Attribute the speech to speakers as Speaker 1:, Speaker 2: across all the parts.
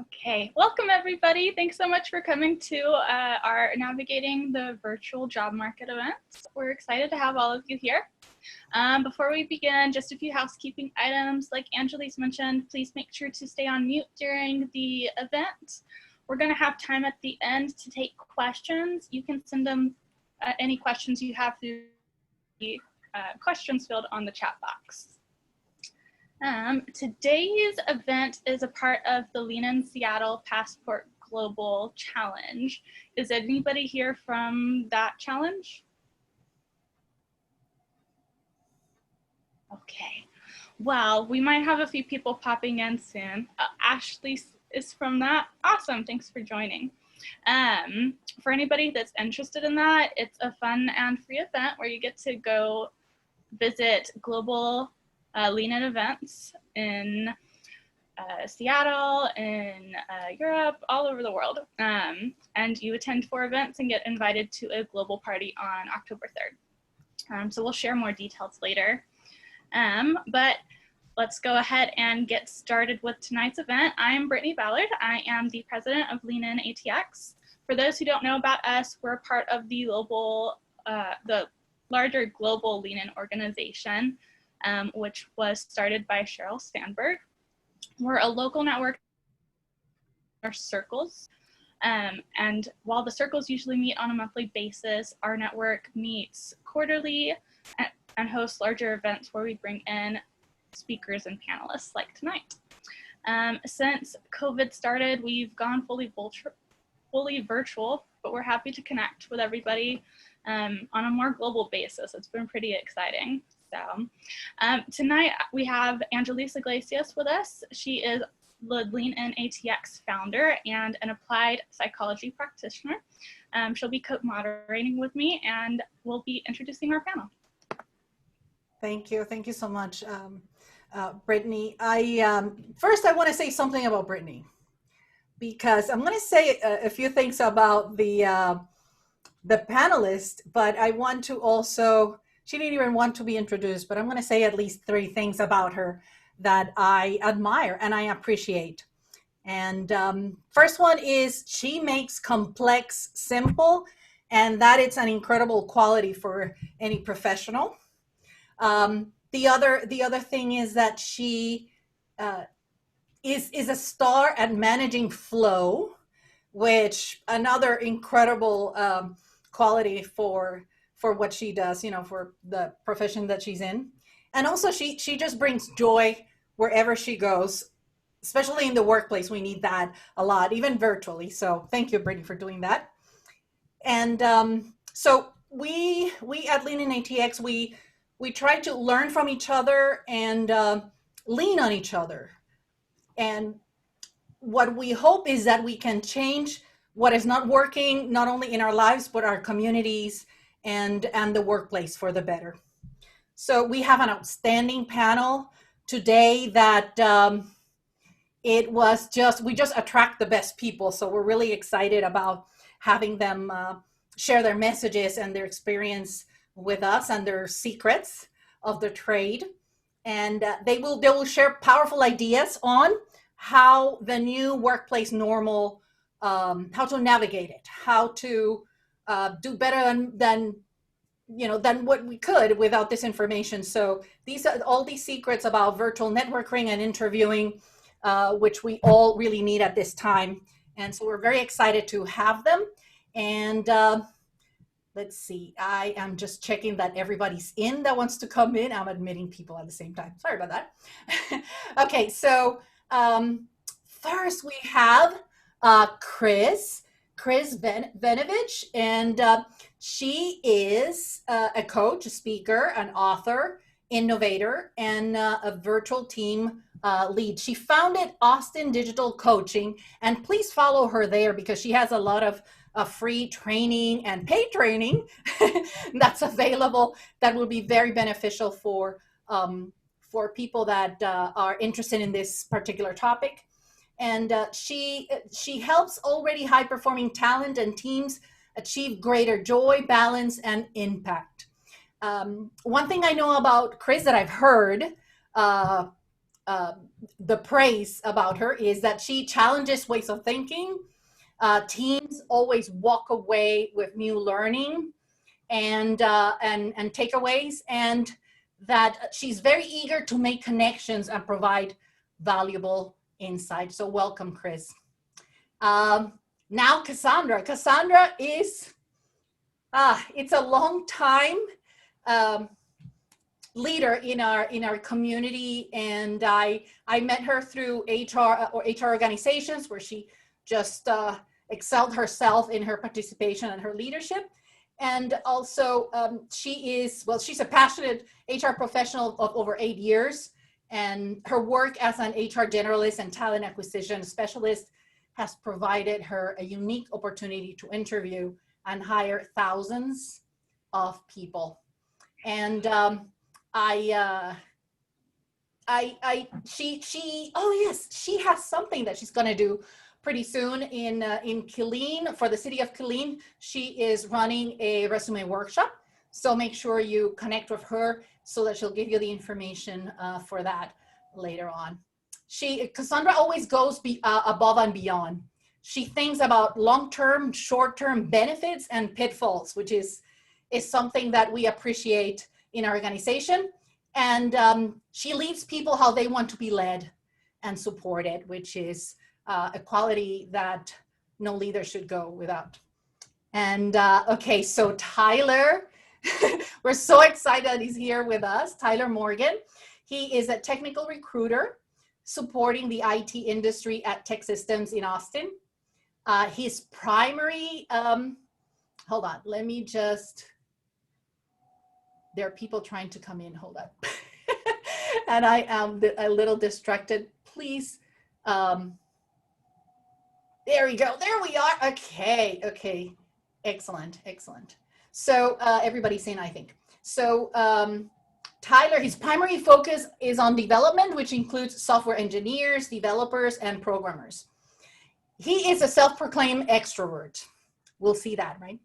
Speaker 1: Okay, welcome everybody. Thanks so much for coming to our Navigating the Virtual Job Market events. We're excited to have all of you here. Before we begin, just a few housekeeping items. Like Angelis mentioned, please make sure to stay on mute during the event. We're going to have time at the end to take questions. You can send them any questions you have through the questions field on the chat box. Today's event is a part of the Lean in Seattle Passport Global Challenge. Is anybody here from that challenge? Okay, well, we might have a few people popping in soon. Ashley is from that. Awesome, thanks for joining. For anybody that's interested in that, it's a fun and free event where you get to go visit global Lean in events in Seattle, in Europe, all over the world. And you attend 4 events and get invited to a global party on October 3rd. So we'll share more details later. But let's go ahead and get started with tonight's event. I am Brittany Ballard. I am the president of Lean In ATX. For those who don't know about us, we're part of the global, the larger global Lean In organization, which was started by Sheryl Sandberg. We're a local network of circles. And while the circles usually meet on a monthly basis, our network meets quarterly and hosts larger events where we bring in speakers and panelists like tonight. Since COVID started, we've gone fully virtual, but we're happy to connect with everybody on a more global basis. It's been pretty exciting. So tonight we have Angelis Iglesias with us. She is the Lean In ATX founder and an applied psychology practitioner. She'll be co-moderating with me and we'll be introducing our panel.
Speaker 2: Thank you so much, Brittany. First I want to say something about Brittany, because I'm going to say a few things about the panelist, but I want to also, she didn't even want to be introduced, but I'm going to say at least 3 things about her that I admire and I appreciate. And first one is she makes complex simple, and that is an incredible quality for any professional. The other thing is that she is a star at managing flow, which another incredible quality for what she does, for the profession that she's in. And also she just brings joy wherever she goes, especially in the workplace. We need that a lot, even virtually. So thank you, Brittany, for doing that. And so we at Lean In ATX, we try to learn from each other and lean on each other. And what we hope is that we can change what is not working, not only in our lives, but our communities and the workplace for the better. So we have an outstanding panel today that we just attract the best people. So we're really excited about having them share their messages and their experience with us and their secrets of the trade. And they will share powerful ideas on how the new workplace normal, how to navigate it, how to do better than what we could without this information. So these are all these secrets about virtual networking and interviewing, which we all really need at this time. And so we're very excited to have them. And let's see, I am just checking that everybody's in that wants to come in. I'm admitting people at the same time. Sorry about that. Okay, so first we have Chris Venovich, and she is a coach, a speaker, an author, innovator, and a virtual team lead. She founded Austin Digital Coaching, and please follow her there because she has a lot of free training and paid training that's available that will be very beneficial for people that are interested in this particular topic. And she helps already high-performing talent and teams achieve greater joy, balance, and impact. One thing I know about Chris that I've heard the praise about her is that she challenges ways of thinking. Teams always walk away with new learning and takeaways, and that she's very eager to make connections and provide valuable insight. So welcome, Chris. Now Cassandra. Cassandra is it's a long time leader in our community, and I met her through HR or HR organizations where she just excelled herself in her participation and her leadership. And also she's a passionate HR professional of over 8 years, and her work as an HR generalist and talent acquisition specialist has provided her a unique opportunity to interview and hire thousands of people. And she has something that she's going to do pretty soon in Killeen, for the city of Killeen. She is running a resume workshop, so make sure you connect with her so that she'll give you the information for that later on. Cassandra always goes above and beyond. She thinks about long-term, short-term benefits and pitfalls, which is something that we appreciate in our organization. And she leads people how they want to be led and supported, which is a quality that no leader should go without. And okay, so Tyler, we're so excited that he's here with us. Tyler Morgan, he is a technical recruiter supporting the IT industry at Tech Systems in Austin. His primary, hold on, let me just, there are people trying to come in, hold on. And I am a little distracted, please. There we go, there we are, okay, excellent. So everybody's in, I think. So Tyler, his primary focus is on development, which includes software engineers, developers, and programmers. He is a self-proclaimed extrovert. We'll see that, right?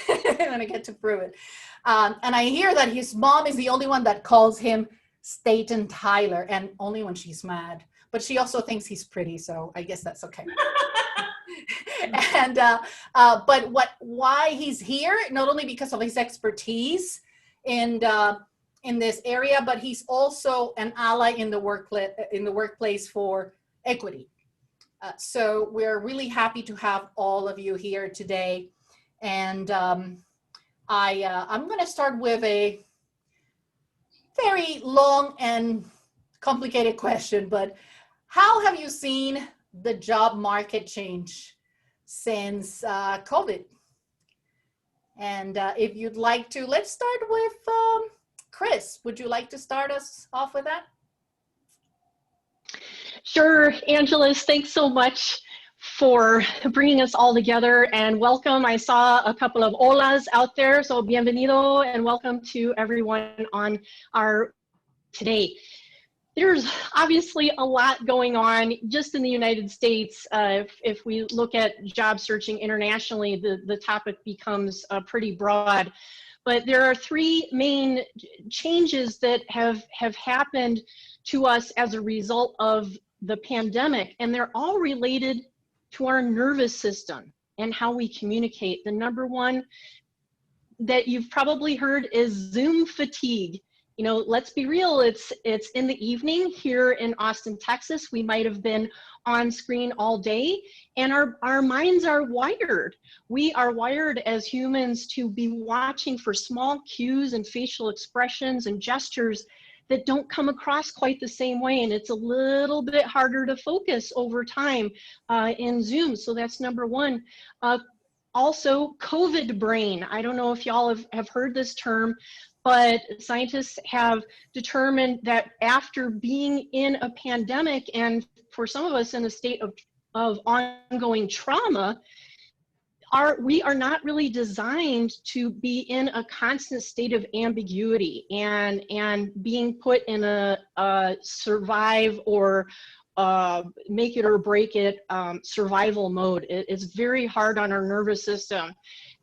Speaker 2: When I get to prove it. And I hear that his mom is the only one that calls him Staten Tyler, and only when she's mad. But she also thinks he's pretty, so I guess that's okay. And but why he's here, not only because of his expertise in this area, but he's also an ally in the workplace for equity. So we're really happy to have all of you here today. And I'm going to start with a very long and complicated question, but how have you seen the job market change since COVID? And if you'd like to, let's start with Chris. Would you like to start us off with that?
Speaker 3: Sure, Angelis, thanks so much for bringing us all together, and welcome. I saw a couple of holas out there, so bienvenido and welcome to everyone on our today. There's obviously a lot going on just in the United States. If we look at job searching internationally, the topic becomes pretty broad. But there are three main changes that have happened to us as a result of the pandemic, and they're all related to our nervous system and how we communicate. The number one that you've probably heard is Zoom fatigue. You know, let's be real, it's in the evening here in Austin, Texas. We might have been on screen all day, and our minds are wired. We are wired as humans to be watching for small cues and facial expressions and gestures that don't come across quite the same way, and it's a little bit harder to focus over time in Zoom. So that's number one. Also, COVID brain. I don't know if y'all have heard this term, but scientists have determined that after being in a pandemic, and for some of us in a state of ongoing trauma, we are not really designed to be in a constant state of ambiguity and being put in a survive or make it or break it survival mode. It's very hard on our nervous system.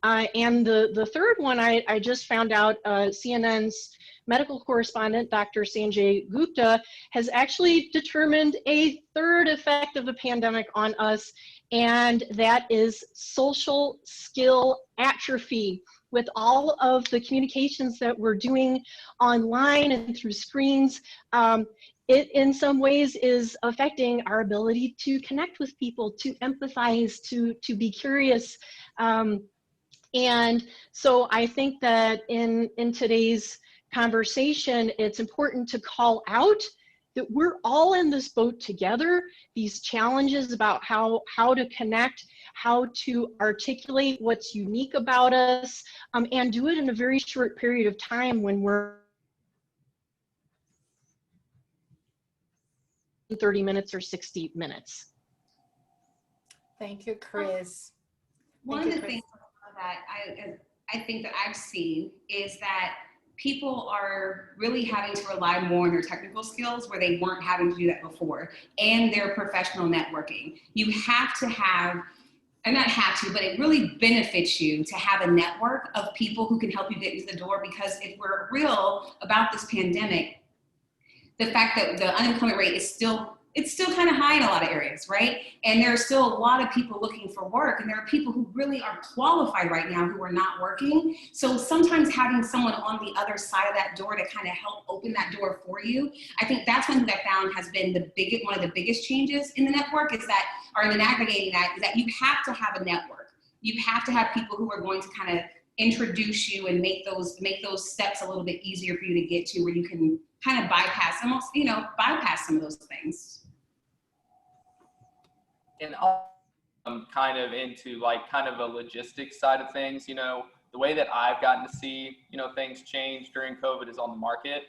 Speaker 3: And the third one, I just found out, CNN's medical correspondent, Dr. Sanjay Gupta, has actually determined a third effect of the pandemic on us, and that is social skill atrophy. With all of the communications that we're doing online and through screens, it in some ways is affecting our ability to connect with people, to empathize, to be curious. And so I think that in today's conversation, it's important to call out that we're all in this boat together. These challenges about how to connect, how to articulate what's unique about us, and do it in a very short period of time when we're 30 minutes or 60 minutes.
Speaker 2: Thank you, Chris.
Speaker 4: One of the things that I think that I've seen is that people are really having to rely more on their technical skills where they weren't having to do that before, and their professional networking. You have to have, and not have to, but it really benefits you to have a network of people who can help you get into the door, because if we're real about this pandemic, the fact that the unemployment rate is still kind of high in a lot of areas, right? And there are still a lot of people looking for work, and there are people who really are qualified right now who are not working. So sometimes having someone on the other side of that door to kind of help open that door for you, I think that's one thing I found has been one of the biggest changes in the network is that, or in the navigating that, is that you have to have a network. You have to have people who are going to kind of introduce you and make those steps a little bit easier for you to get to, where you can kind of bypass some of those things.
Speaker 5: And I'm kind of into kind of a logistics side of things. The way that I've gotten to see, things change during COVID is on the market,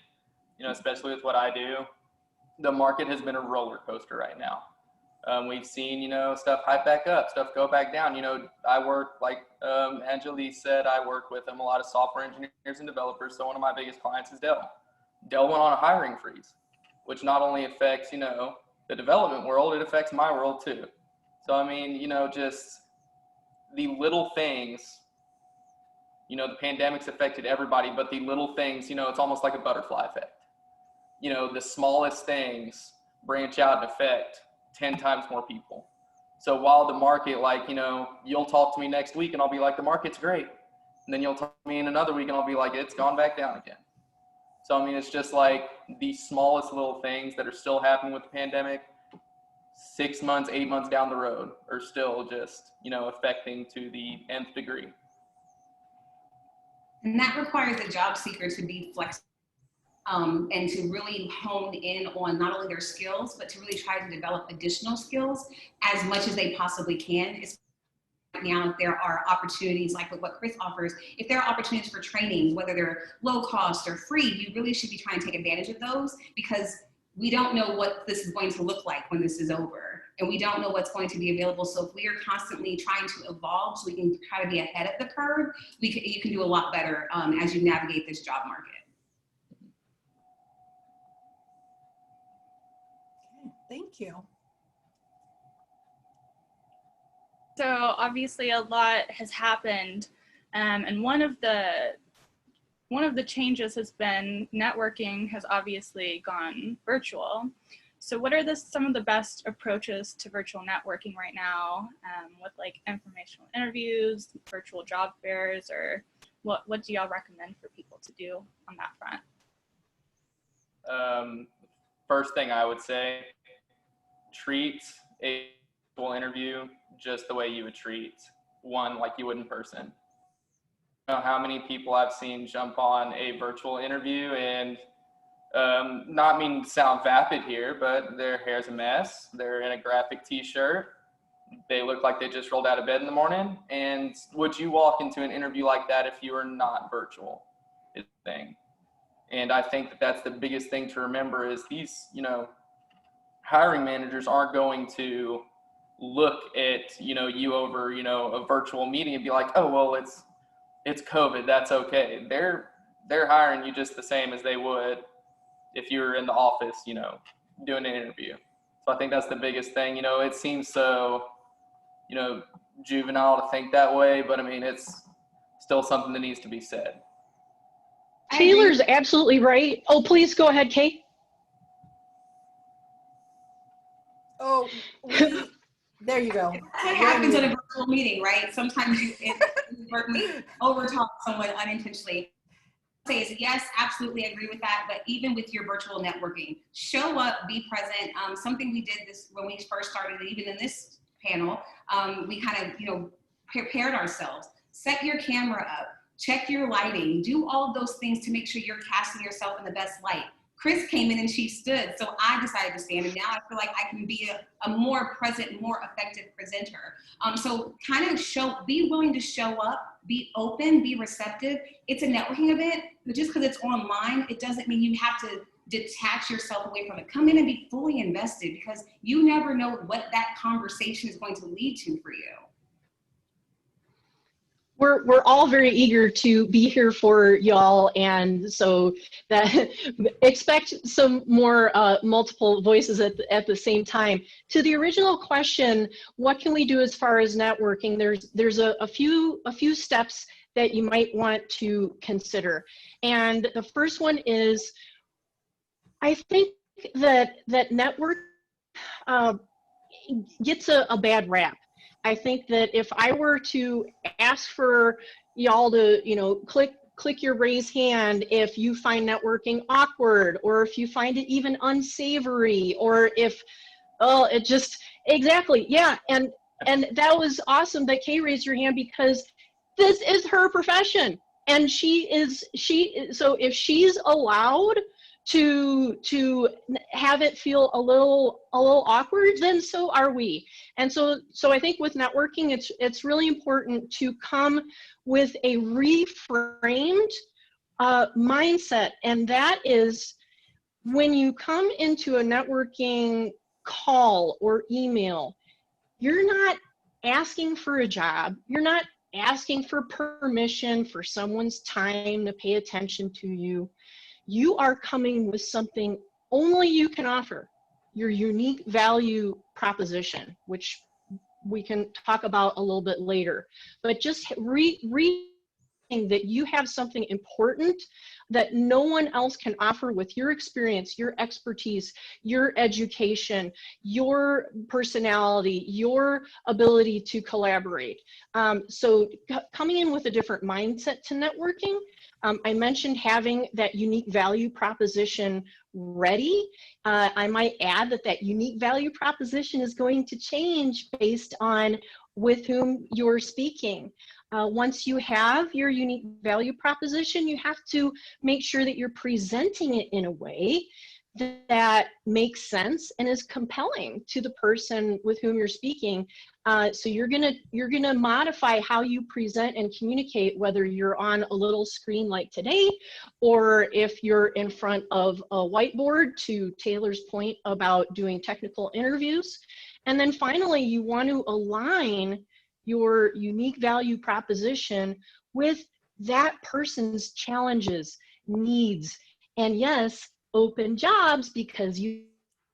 Speaker 5: especially with what I do. The market has been a roller coaster right now. We've seen, stuff hype back up, stuff go back down. I work, like Angelis said, I work with a lot of software engineers and developers. So one of my biggest clients is Dell. Dell went on a hiring freeze, which not only affects, the development world, it affects my world too. So, I mean, just the little things, the pandemic's affected everybody, but the little things, it's almost like a butterfly effect. The smallest things branch out and affect 10 times more people. So while the market, you'll talk to me next week and I'll be like, the market's great. And then you'll talk to me in another week and I'll be like, it's gone back down again. So, I mean, it's just like the smallest little things that are still happening with the pandemic, 6 months, 8 months down the road are still just, affecting to the nth degree.
Speaker 4: And that requires a job seeker to be flexible and to really hone in on not only their skills, but to really try to develop additional skills as much as they possibly can. Right now, if there are opportunities like with what Chris offers, if there are opportunities for training, whether they're low cost or free, you really should be trying to take advantage of those, because we don't know what this is going to look like when this is over, and we don't know what's going to be available. So if we are constantly trying to evolve so we can try to be ahead of the curve, you can do a lot better as you navigate this job market.
Speaker 2: Okay, thank you.
Speaker 1: So obviously a lot has happened, and one of the changes has been networking has obviously gone virtual. So what are some of the best approaches to virtual networking right now, with informational interviews, virtual job fairs, or what do y'all recommend for people to do on that front?
Speaker 5: First thing I would say, treat a virtual interview just the way you would treat one like you would in person. I don't know how many people I've seen jump on a virtual interview and not mean to sound vapid here, but their hair's a mess. They're in a graphic t-shirt. They look like they just rolled out of bed in the morning. And would you walk into an interview like that if you were not virtual? Is the thing. And I think that that's the biggest thing to remember is these, hiring managers aren't going to look at, you over, a virtual meeting and be like, oh, well, it's COVID, that's okay. They're hiring you just the same as they would if you were in the office, doing an interview. So I think that's the biggest thing. It seems so, juvenile to think that way, but I mean, it's still something that needs to be said.
Speaker 3: Taylor's absolutely right. Oh, please go ahead, Kate.
Speaker 2: Oh, there you go.
Speaker 4: What happens in a virtual meeting, right? Sometimes you inadvertently overtalk someone unintentionally. Say is yes, absolutely agree with that. But even with your virtual networking, show up, be present. Something we did this when we first started, even in this panel, we kind of prepared ourselves. Set your camera up, check your lighting, do all of those things to make sure you're casting yourself in the best light. Chris came in and she stood, so I decided to stand, and now I feel like I can be a more present, more effective presenter. So kind of be willing to show up, be open, be receptive. It's a networking event, but just because it's online, it doesn't mean you have to detach yourself away from it. Come in and be fully invested, because you never know what that conversation is going to lead to for you.
Speaker 3: We're all very eager to be here for y'all, and so that expect some more multiple voices at the same time. To the original question, what can we do as far as networking? There's a few steps that you might want to consider, and the first one is, I think that network gets a bad rap. I think that if I were to ask for y'all to, click your raise hand if you find networking awkward, or if you find it even unsavory, or if, it just, exactly, yeah. And that was awesome that Kay raised her hand, because this is her profession. And so if she's allowed to have it feel a little awkward, then so are we. And so I think with networking, it's really important to come with a reframed mindset. And that is, when you come into a networking call or email, you're not asking for a job. You're not asking for permission for someone's time to pay attention to you. You are coming with something only you can offer, your unique value proposition, which we can talk about a little bit later. But just that you have something important that no one else can offer with your experience, your expertise, your education, your personality, your ability to collaborate. So coming in with a different mindset to networking. I mentioned having that unique value proposition ready. I might add that unique value proposition is going to change based on with whom you're speaking. Once you have your unique value proposition, you have to make sure that you're presenting it in a way that makes sense and is compelling to the person with whom you're speaking. So you're gonna modify how you present and communicate, whether you're on a little screen like today, or if you're in front of a whiteboard, to Taylor's point about doing technical interviews. And then finally, you want to align your unique value proposition with that person's challenges, needs, and yes, open jobs, because you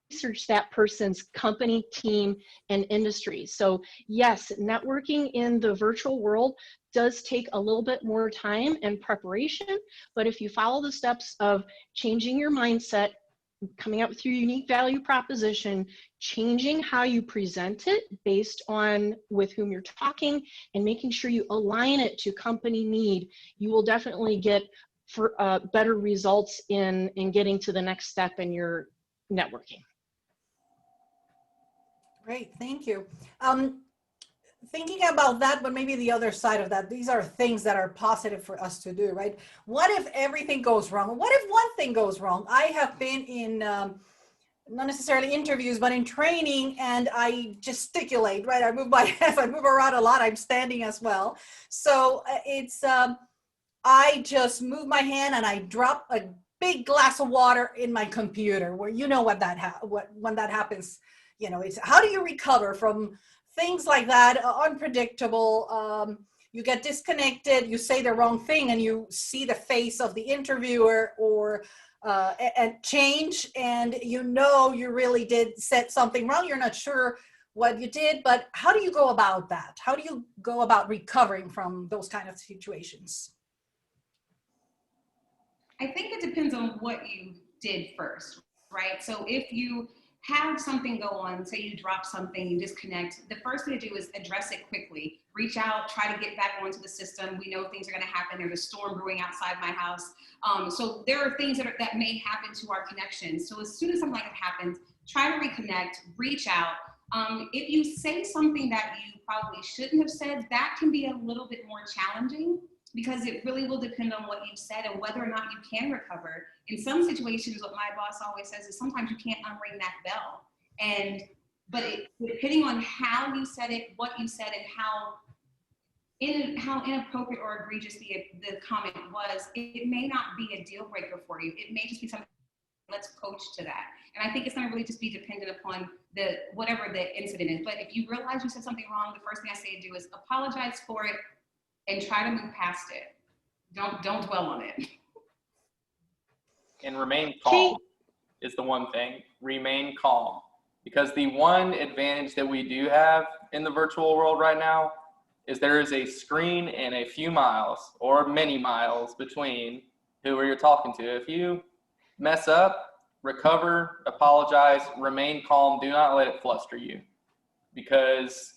Speaker 3: research that person's company, team, and industry. So yes, networking in the virtual world does take a little bit more time and preparation, but if you follow the steps of changing your mindset, coming up with your unique value proposition, changing how you present it based on with whom you're talking, and making sure you align it to company need, you will definitely get better results in getting to the next step in your networking.
Speaker 2: Great, thank you. Thinking about that, but maybe the other side of that, these are things that are positive for us to do, right? What if everything goes wrong? What if one thing goes wrong? I have been in, not necessarily interviews, but in training, and I gesticulate, right? I move my hands, I move around a lot. I'm standing as well. So it's, I just move my hand and I drop a big glass of water in my computer, where you know what when that happens, it's how do you recover from things like that, unpredictable. You get disconnected, you say the wrong thing, and you see the face of the interviewer or and change, and you really did said something wrong. You're not sure what you did, but how do you go about that? How do you go about recovering from those kind of situations?
Speaker 4: I think it depends on what you did first, right? So if you have something go on, say you drop something, you disconnect, the first thing to do is address it quickly. Reach out, try to get back onto the system. We know things are going to happen. There's a storm brewing outside my house. So there are things that may happen to our connections. So as soon as something like that happens, try to reconnect, reach out. If you say something that you probably shouldn't have said, that can be a little bit more challenging, because it really will depend on what you said and whether or not you can recover. In some situations, what my boss always says is sometimes you can't unring that bell. But depending on how you said it, what you said, and how inappropriate or egregious the comment was, it may not be a deal breaker for you. It may just be something, let's coach to that. And I think it's going to really just be dependent upon whatever the incident is. But if you realize you said something wrong, the first thing I say to do is apologize for it and try to move past it. Don't dwell on it.
Speaker 5: And remain calm is the one thing. Remain calm. Because the one advantage that we do have in the virtual world right now is there is a screen and a few miles or many miles between who you're talking to. If you mess up, recover, apologize, remain calm. Do not let it fluster you, because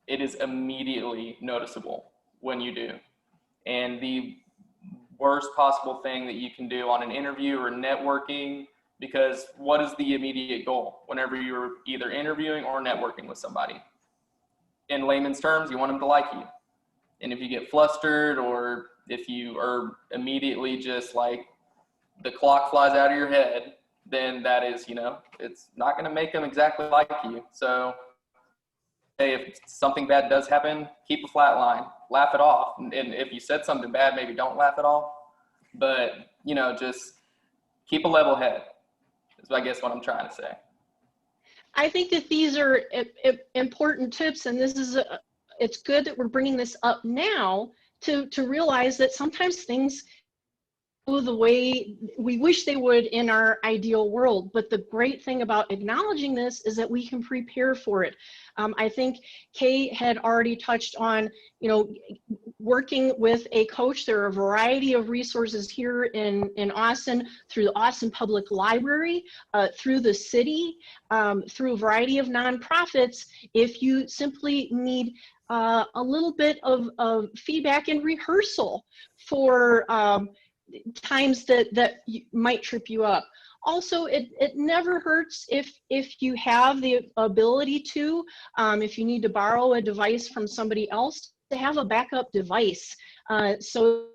Speaker 5: it is immediately noticeable when you do. And the worst possible thing that you can do on an interview or networking, because what is the immediate goal whenever you're either interviewing or networking with somebody? In layman's terms, you want them to like you. And if you get flustered, or if you are immediately just like the clock flies out of your head, then that is, it's not going to make them exactly like you. So if something bad does happen, keep a flat line, laugh it off. And if you said something bad, maybe don't laugh it off, but just keep a level head is, I guess, what I'm trying to say.
Speaker 3: I think that these are important tips, and it's good that we're bringing this up now to realize that sometimes things go the way we wish they would in our ideal world. But the great thing about acknowledging this is that we can prepare for it. I think Kay had already touched on, working with a coach. There are a variety of resources here in Austin, through the Austin Public Library, through the city, through a variety of nonprofits. If you simply need a little bit of feedback and rehearsal for times that might trip you up. Also, it never hurts if you have the ability to, if you need to borrow a device from somebody else, to have a backup device. So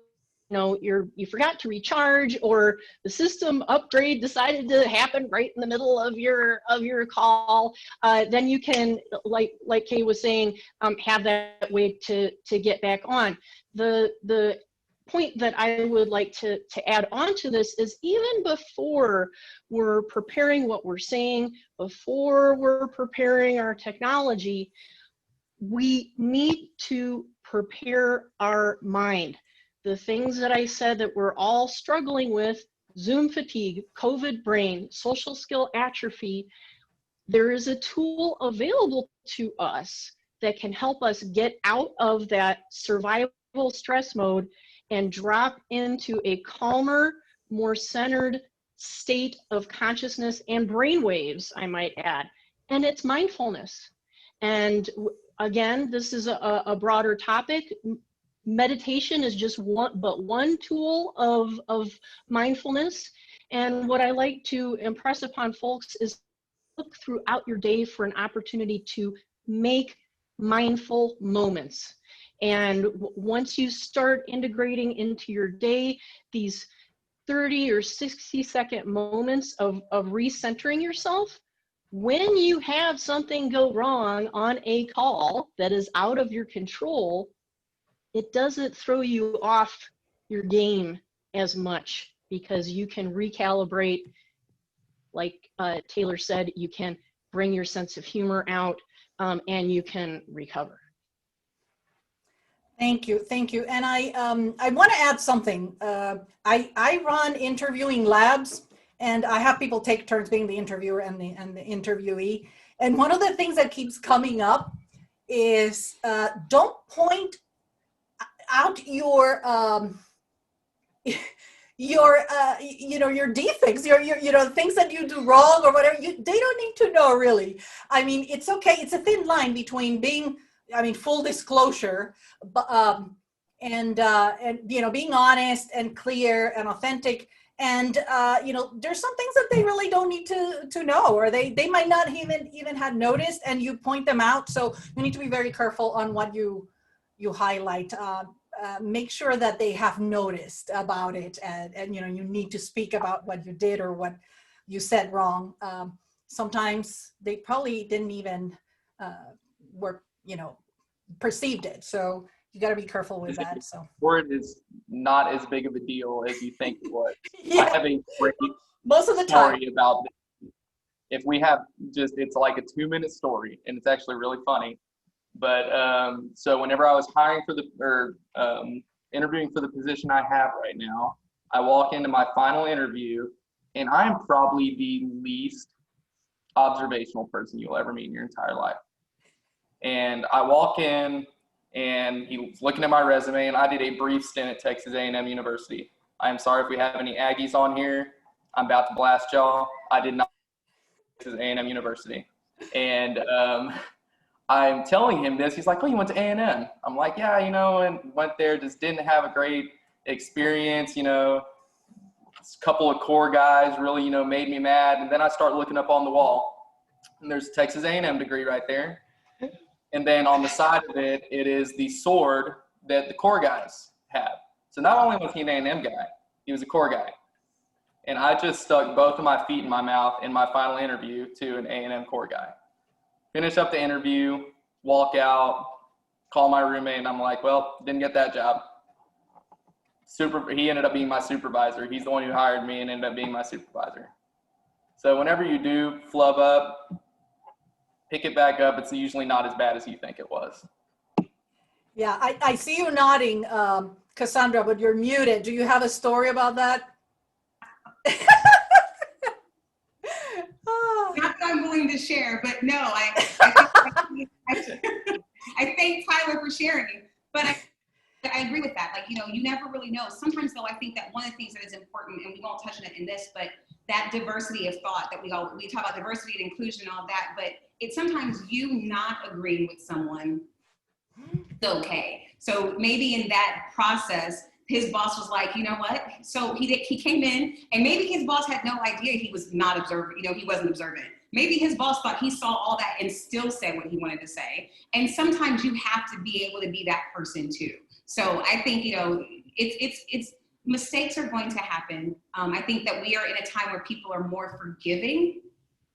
Speaker 3: you forgot to recharge, or the system upgrade decided to happen right in the middle of your call, then you can, like Kay was saying, have that way to get back on. The point that I would like to add on to this is, even before we're preparing what we're saying, before we're preparing our technology, we need to prepare our mind. The things that I said that we're all struggling with, Zoom fatigue, COVID brain, social skill atrophy, there is a tool available to us that can help us get out of that survival stress mode and drop into a calmer, more centered state of consciousness and brain waves, I might add. And it's mindfulness. And again, this is a broader topic. Meditation is just one tool of mindfulness. And what I like to impress upon folks is look throughout your day for an opportunity to make mindful moments. And once you start integrating into your day these 30 or 60-second moments of recentering yourself, when you have something go wrong on a call that is out of your control, it doesn't throw you off your game as much, because you can recalibrate. Like Taylor said, you can bring your sense of humor out, and you can recover.
Speaker 2: Thank you. And I want to add something. I run interviewing labs, and I have people take turns being the interviewer and the interviewee. And one of the things that keeps coming up is don't point out your your defects, your things that you do wrong or whatever. They don't need to know, really. I mean, it's okay. It's a thin line between being, full disclosure, but and being honest and clear and authentic. And there's some things that they really don't need to know, or they might not even have noticed, and you point them out. So you need to be very careful on what you highlight. Make sure that they have noticed about it, and you need to speak about what you did or what you said wrong. Sometimes they probably didn't even perceived it. So you got to be careful with that. So
Speaker 5: word is not as big of a deal as you think it was.
Speaker 2: Yeah.
Speaker 5: I have a great
Speaker 2: most of the time
Speaker 5: story about this. If we have it's like a 2-minute story, and it's actually really funny. But so whenever I was hiring interviewing for the position I have right now, I walk into my final interview, and I'm probably the least observational person you'll ever meet in your entire life. And I walk in, and he's looking at my resume, and I did a brief stint at Texas A&M University. I am sorry if we have any Aggies on here. I'm about to blast y'all. I did not Texas A&M University. And I'm telling him this. He's like, oh, you went to A&M. I'm like, yeah, and went there, just didn't have a great experience. A couple of core guys really, made me mad. And then I start looking up on the wall, and there's a Texas A&M degree right there. And then on the side of it, it is the sword that the core guys have. So not only was he an A&M guy, he was a core guy. And I just stuck both of my feet in my mouth in my final interview to an A&M core guy. Finish up the interview, walk out, call my roommate, and I'm like, well, didn't get that job. He ended up being my supervisor. He's the one who hired me and ended up being my supervisor. So whenever you do flub up, pick it back up. It's usually not as bad as you think it was.
Speaker 2: Yeah, I see you nodding, Cassandra, but you're muted. Do you have a story about that?
Speaker 4: Not that I'm willing to share, but no, I thank Tyler for sharing. But I agree with that. Like, you never really know. Sometimes, though, I think that one of the things that is important, and we won't touch on it in this, but that diversity of thought that we talk about diversity and inclusion and all that, but it's sometimes you not agreeing with someone is okay. So maybe in that process, his boss was like, you know what? So he came in, and maybe his boss had no idea he was not observant. He wasn't observant. Maybe his boss thought he saw all that and still said what he wanted to say. And sometimes you have to be able to be that person too. So I think, it's mistakes are going to happen. I think that we are in a time where people are more forgiving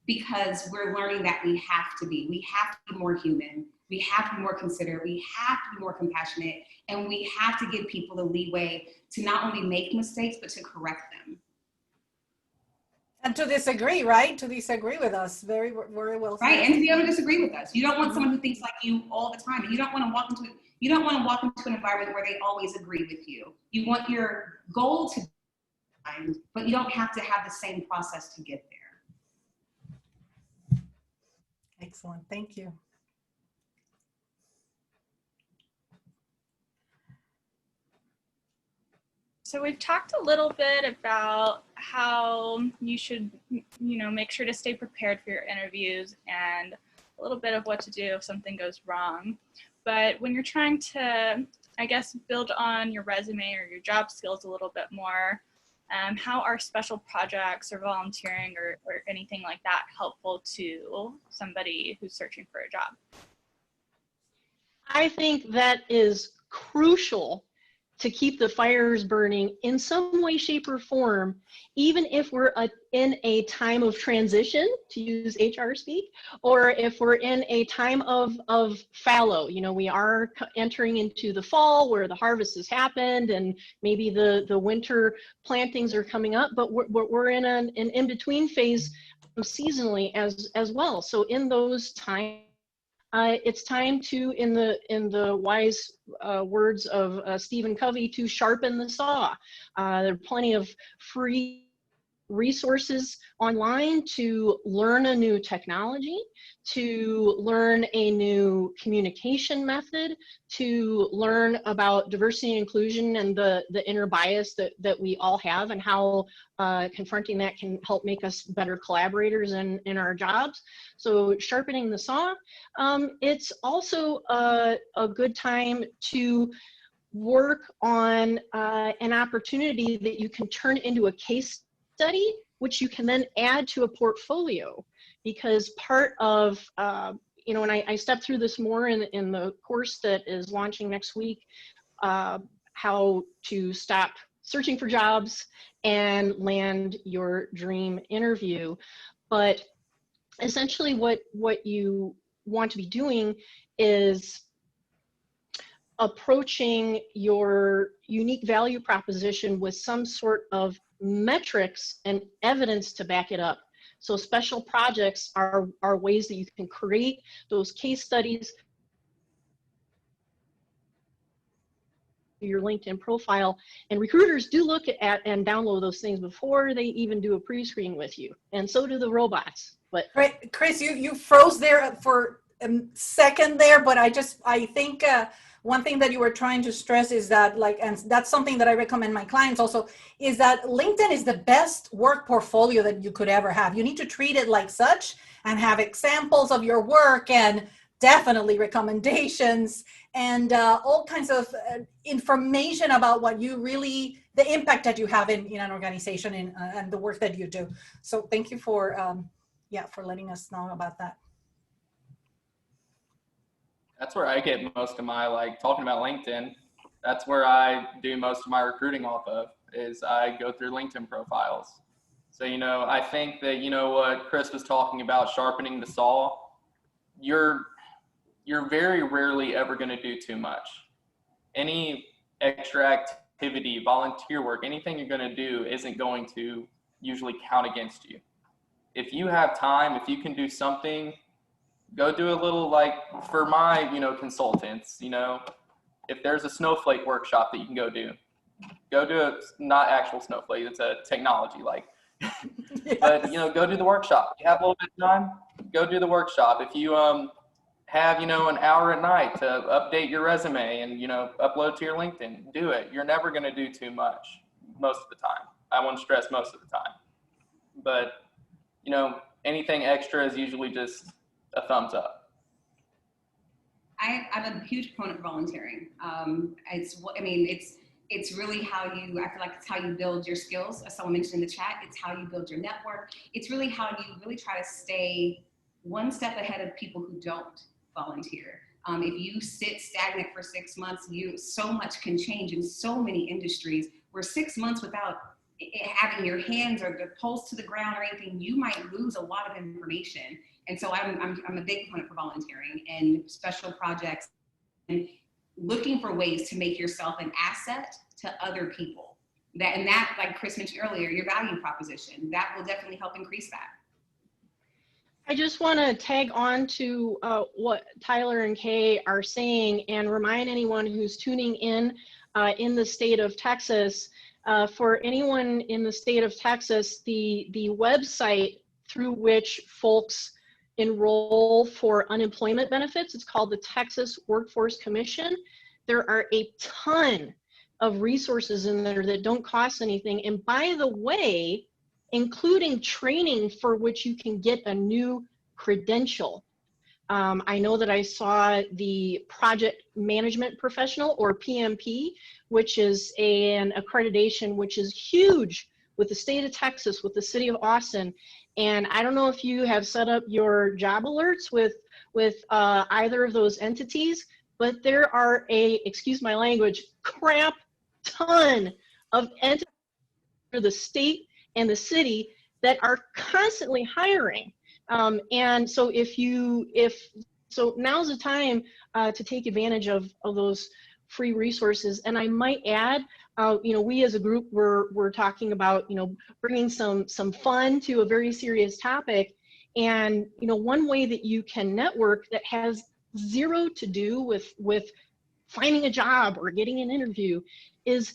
Speaker 4: because we're learning that we have to be more human. We have to be more considerate. We have to be more compassionate, and we have to give people the leeway to not only make mistakes, but to correct them.
Speaker 2: And to disagree, right? To disagree with us. Very, very well said.
Speaker 4: Right, and to be able to disagree with us. You don't want someone who thinks like you all the time. You don't want to walk into an environment where they always agree with you. You want your goal to be aligned, but you don't have to have the same process to get there.
Speaker 2: Excellent. Thank you.
Speaker 1: So we've talked a little bit about how you should, make sure to stay prepared for your interviews, and a little bit of what to do if something goes wrong. But when you're trying to, I guess, build on your resume or your job skills a little bit more, how are special projects or volunteering or anything like that helpful to somebody who's searching for a job?
Speaker 3: I think that is crucial to keep the fires burning in some way, shape, or form, even if we're in a time of transition, to use HR speak, or if we're in a time of fallow. We are entering into the fall where the harvest has happened, and maybe the winter plantings are coming up, but we're in an in-between phase seasonally as well. So in those times, it's time to, in the wise words of Stephen Covey, to sharpen the saw. There are plenty of free resources online to learn a new technology, to learn a new communication method, to learn about diversity and inclusion and the inner bias that we all have, and how confronting that can help make us better collaborators in our jobs. So sharpening the saw. It's also a good time to work on an opportunity that you can turn into a case study, which you can then add to a portfolio. Because part of, you know, and I stepped through this more in the course that is launching next week, how to stop searching for jobs and land your dream interview. But essentially what you want to be doing is approaching your unique value proposition with some sort of metrics and evidence to back it up. So special projects are ways that you can create those case studies, your LinkedIn profile, and recruiters do look at and download those things before they even do a pre-screen with you, and so do the robots. But
Speaker 2: Chris, you froze there for a second there, but I think one thing that you were trying to stress is that, like, and that's something that I recommend my clients also, is that LinkedIn is the best work portfolio that you could ever have. You need to treat it like such and have examples of your work and definitely recommendations and all kinds of information about what you really, the impact that you have in an organization and the work that you do. So thank you for for letting us know about that.
Speaker 5: That's where I get most of my, like, talking about LinkedIn, that's where I do most of my recruiting off of, is I go through LinkedIn profiles. So, you know, I think that, you know, what Chris was talking about, sharpening the saw, you're very rarely ever going to do too much. Any extra activity, volunteer work, anything you're going to do isn't going to usually count against you. If you have time, if you can do something, go do a little, like, for my, you know, consultants, you know, if there's a snowflake workshop that you can go do a, not actual snowflake, it's a technology, like, yes. But, you know, go do the workshop. You have a little bit of time, go do the workshop. If you have, you know, an hour at night to update your resume and, you know, upload to your LinkedIn, do it. You're never going to do too much most of the time. I want to stress most of the time. But, you know, anything extra is usually just a thumbs up.
Speaker 4: I'm a huge proponent of volunteering. It's really how you, I feel like it's how you build your skills. As someone mentioned in the chat, it's how you build your network. It's really how you really try to stay one step ahead of people who don't volunteer. If you sit stagnant for 6 months, so much can change in so many industries, where 6 months without having your hands or the pulse to the ground or anything, you might lose a lot of information. And so I'm a big proponent for volunteering and special projects and looking for ways to make yourself an asset to other people. That, like Chris mentioned earlier, your value proposition, that will definitely help increase that.
Speaker 3: I just want to tag on to what Tyler and Kay are saying and remind anyone who's tuning in the state of Texas. For anyone in the state of Texas, the website through which folks enroll for unemployment benefits, it's called the Texas Workforce Commission. There are a ton of resources in there that don't cost anything. And by the way, including training for which you can get a new credential. I know that I saw the Project Management Professional, or PMP, which is an accreditation which is huge with the state of Texas, with the city of Austin. And I don't know if you have set up your job alerts with either of those entities, but there are excuse my language, crap ton of entities for the state and the city that are constantly hiring. And so so now's the time to take advantage of those free resources. And I might add, you know, we as a group, we're talking about, you know, bringing some fun to a very serious topic. And, you know, one way that you can network that has zero to do with finding a job or getting an interview is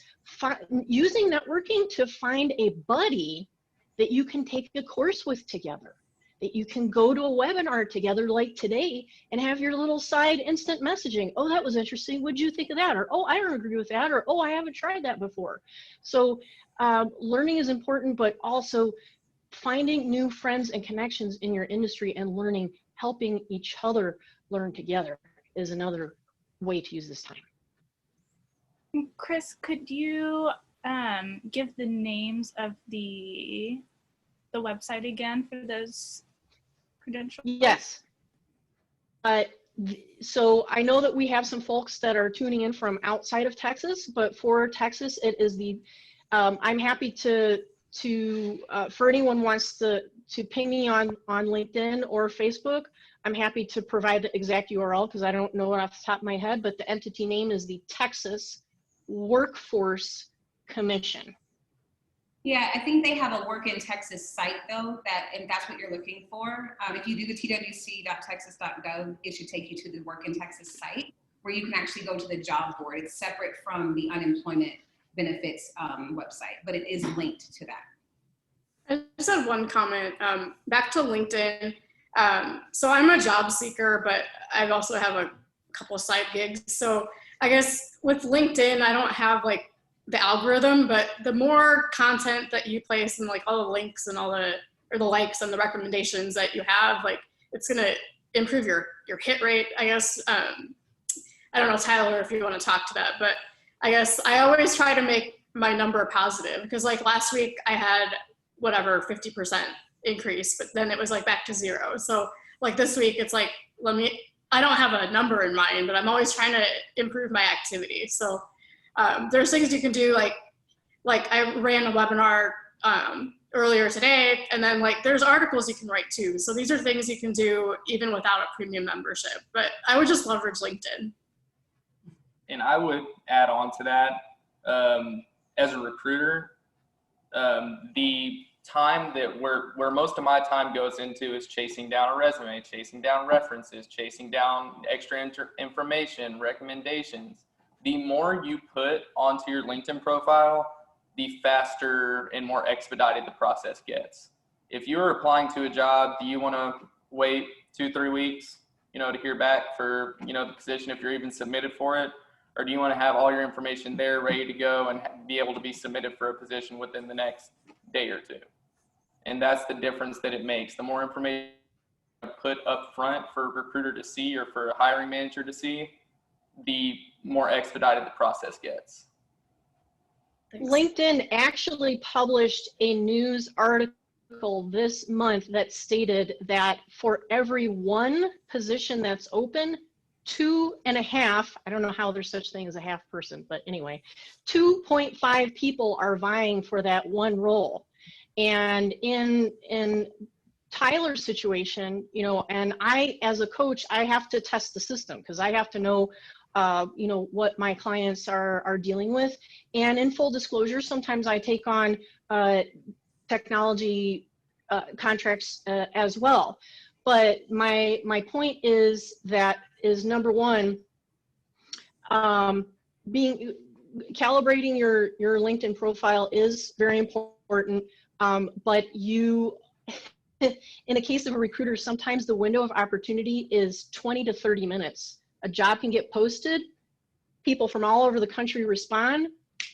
Speaker 3: using networking to find a buddy that you can take a course with together, that you can go to a webinar together like today and have your little side instant messaging. Oh, that was interesting. What'd you think of that? Or, oh, I don't agree with that. Or, oh, I haven't tried that before. So learning is important, but also finding new friends and connections in your industry and learning, helping each other learn together is another way to use this time.
Speaker 1: Chris, could you give the names of the website again for those credentials?
Speaker 3: Yes. So I know that we have some folks that are tuning in from outside of Texas, but for Texas, it is the, I'm happy to for anyone wants to ping me on LinkedIn or Facebook, I'm happy to provide the exact URL because I don't know it off the top of my head, but the entity name is the Texas Workforce Commission.
Speaker 4: Yeah, I think they have a Work in Texas site though, if that's what you're looking for. If you do the twc.texas.gov, it should take you to the Work in Texas site where you can actually go to the job board. It's separate from the unemployment benefits website, but it is linked to that.
Speaker 6: I just had one comment back to LinkedIn. So I'm a job seeker, but I also have a couple of side gigs. So I guess with LinkedIn, I don't have like the algorithm, but the more content that you place and like all the links and all the, or the likes and the recommendations that you have, like it's going to improve your hit rate, I guess. I don't know, Tyler, if you want to talk to that, but I guess I always try to make my number positive because like last week I had whatever 50% increase, but then it was like back to 0. So like this week it's like, I don't have a number in mind, but I'm always trying to improve my activity. So there's things you can do, like I ran a webinar earlier today, and then like there's articles you can write too. So these are things you can do even without a premium membership, but I would just leverage LinkedIn.
Speaker 5: And I would add on to that, as a recruiter, the time that where most of my time goes into is chasing down a resume, chasing down references, chasing down extra information, recommendations. The more you put onto your LinkedIn profile, the faster and more expedited the process gets. If you're applying to a job, do you want to wait 2-3 weeks, to hear back for, the position if you're even submitted for it? Or do you want to have all your information there ready to go and be able to be submitted for a position within the next day or two? And that's the difference that it makes. The more information you put up front for a recruiter to see or for a hiring manager to see, the more expedited the process gets.
Speaker 6: Thanks.
Speaker 3: LinkedIn actually published a news article this month that stated that for every one position that's open, 2.5, I don't know how there's such thing as a half person, but anyway, 2.5 people are vying for that one role. And in Tyler's situation, and I, as a coach, I have to test the system because I have to know, what my clients are dealing with. And in full disclosure, sometimes I take on technology contracts as well. But my point is number one, calibrating your LinkedIn profile is very important. But in a case of a recruiter, sometimes the window of opportunity is 20 to 30 minutes. A job can get posted, people from all over the country respond,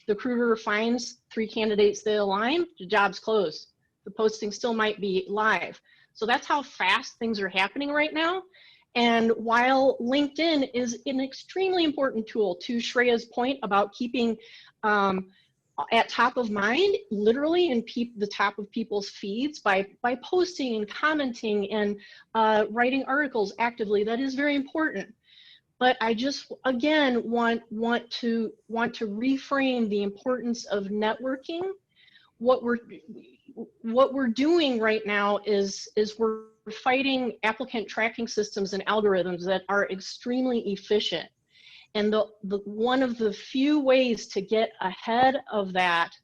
Speaker 3: the recruiter finds 3 candidates that align, the job's closed. The posting still might be live. So that's how fast things are happening right now. And while LinkedIn is an extremely important tool, to Shreya's point about keeping at top of mind, literally in the top of people's feeds by posting and commenting and writing articles actively, that is very important. But I just, again, want to reframe the importance of networking. What we're doing right now is we're fighting applicant tracking systems and algorithms that are extremely efficient. And one of the few ways to get ahead of that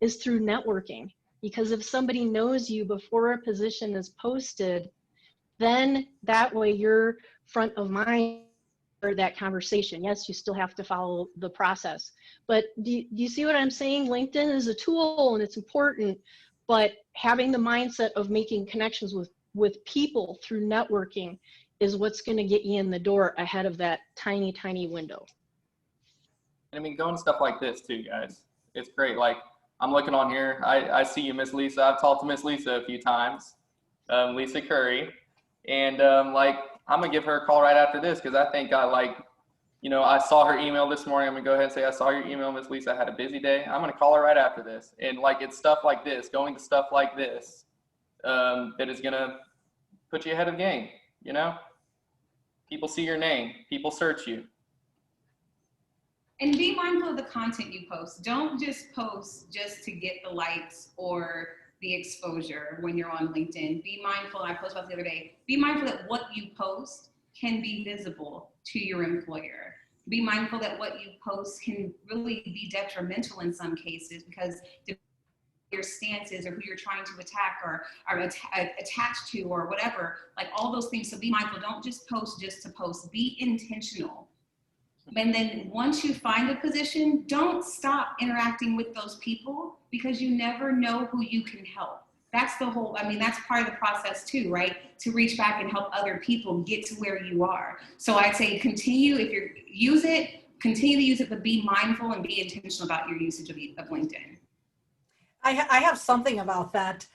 Speaker 3: is through networking. Because if somebody knows you before a position is posted, then that way you're front of mind for that conversation. Yes, you still have to follow the process. But do you see what I'm saying? LinkedIn is a tool and it's important, but having the mindset of making connections with people through networking is what's going to get you in the door ahead of that tiny, tiny window.
Speaker 5: I mean, going to stuff like this too, guys. It's great. Like, I'm looking on here. I see you, Miss Lisa. I've talked to Miss Lisa a few times, Lisa Curry. And like, I'm going to give her a call right after this because I think I saw her email this morning. I'm going to go ahead and say, I saw your email, Miss Lisa. I had a busy day. I'm going to call her right after this. And like, it's stuff like this, going to stuff like this, that is going to put you ahead of the game, you know? People see your name. People search you.
Speaker 4: And be mindful of the content you post. Don't just post just to get the likes or the exposure when you're on LinkedIn. Be mindful, I posted about the other day, be mindful that what you post can be visible to your employer. Be mindful that what you post can really be detrimental in some cases because your stances or who you're trying to attack or are attached to or whatever, like all those things. So be mindful, don't just post to post, be intentional. And then once you find a position, don't stop interacting with those people because you never know who you can help. That's the whole, I mean, that's part of the process too, right? To reach back and help other people get to where you are. So I'd say continue, if you're, continue to use it, but be mindful and be intentional about your usage of LinkedIn.
Speaker 2: I have something about that.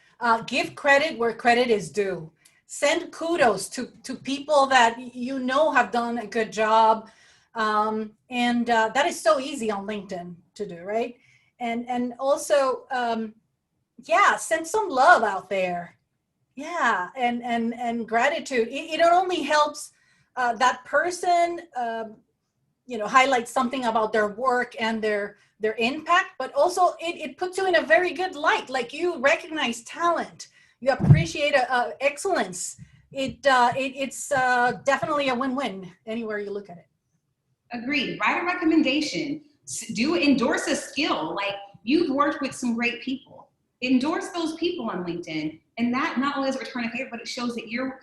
Speaker 2: Give credit where credit is due. Send kudos to people that you know have done a good job. And that is so easy on LinkedIn to do, right? And also, yeah, send some love out there. Yeah, and gratitude. It not only helps that person, highlight something about their work and their impact, but also it puts you in a very good light. Like you recognize talent, you appreciate excellence. It's definitely a win-win anywhere you look at it. Agreed.
Speaker 4: Write a recommendation. Endorse a skill. Like you've worked with some great people. Endorse those people on LinkedIn. And that not only is a return of favor, but it shows that you're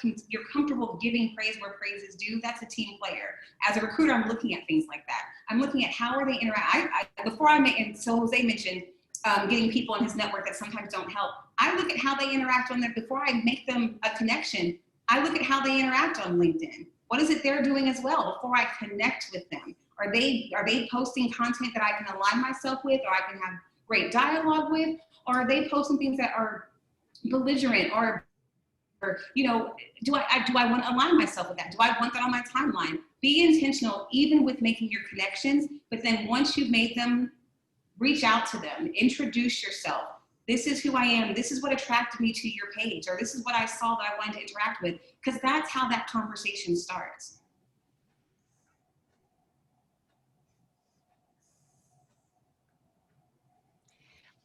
Speaker 4: comfortable giving praise where praise is due. That's a team player. As a recruiter, I'm looking at things like that. I'm looking at how are they interact. And so Jose mentioned getting people in his network that sometimes don't help. I look at how they interact on there before I make them a connection. I look at how they interact on LinkedIn. What is it they're doing as well before I connect with them? Are they posting content that I can align myself with or I can have great dialogue with? Or are they posting things that are belligerent or do I want to align myself with that? Do I want that on my timeline? Be intentional even with making your connections, but then once you've made them, reach out to them, introduce yourself. This is who I am. This is what attracted me to your page, or this is what I saw that I wanted to interact with, because that's how that conversation starts.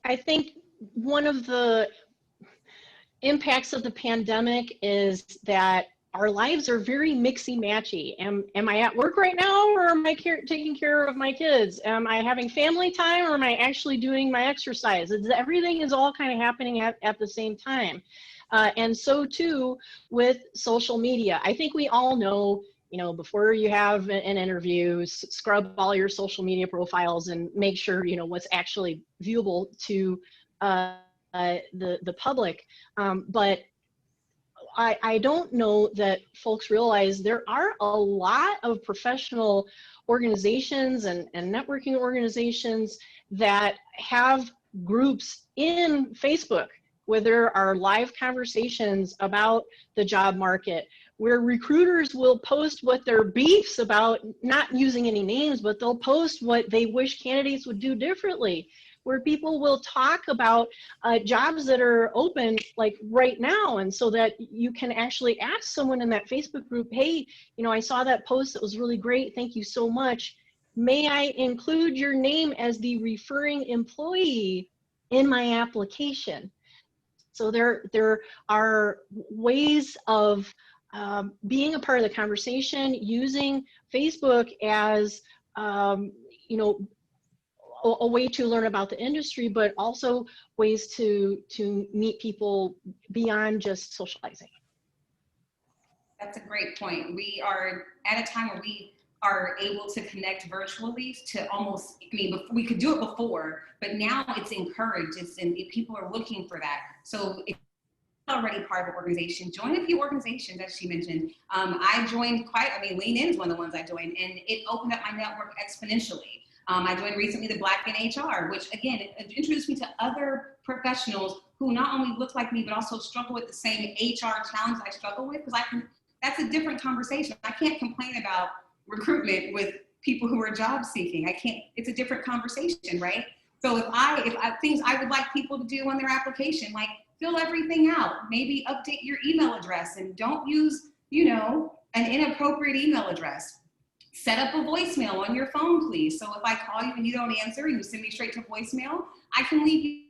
Speaker 3: I think one of the impacts of the pandemic is that our lives are very mixy-matchy. Am I at work right now, or am I taking care of my kids? Am I having family time, or am I actually doing my exercise? Everything is all kind of happening at the same time. And so too with social media. I think we all know, before you have an interview, scrub all your social media profiles and make sure, what's actually viewable to the public. But I don't know that folks realize there are a lot of professional organizations and networking organizations that have groups in Facebook where there are live conversations about the job market, where recruiters will post what their beefs about, not using any names, but they'll post what they wish candidates would do differently, where people will talk about jobs that are open like right now. And so that you can actually ask someone in that Facebook group, hey, I saw that post, that was really great, thank you so much. May I include your name as the referring employee in my application? So there are ways of being a part of the conversation, using Facebook as, a way to learn about the industry, but also ways to meet people beyond just socializing.
Speaker 4: That's a great point. We are at a time where we are able to connect virtually to almost, I mean, we could do it before, but now it's encouraged. And people are looking for that. So if you're already part of an organization, join a few organizations, as she mentioned. I joined Lean In is one of the ones I joined, and it opened up my network exponentially. I joined recently the Black in HR, which again, it introduced me to other professionals who not only look like me, but also struggle with the same HR challenge I struggle with, because that's a different conversation. I can't complain about recruitment with people who are job seeking. It's a different conversation, right? So if things I would like people to do on their application, like fill everything out, maybe update your email address and don't use, an inappropriate email address. Set up a voicemail on your phone, please. So if I call you and you don't answer, you send me straight to voicemail, I can leave you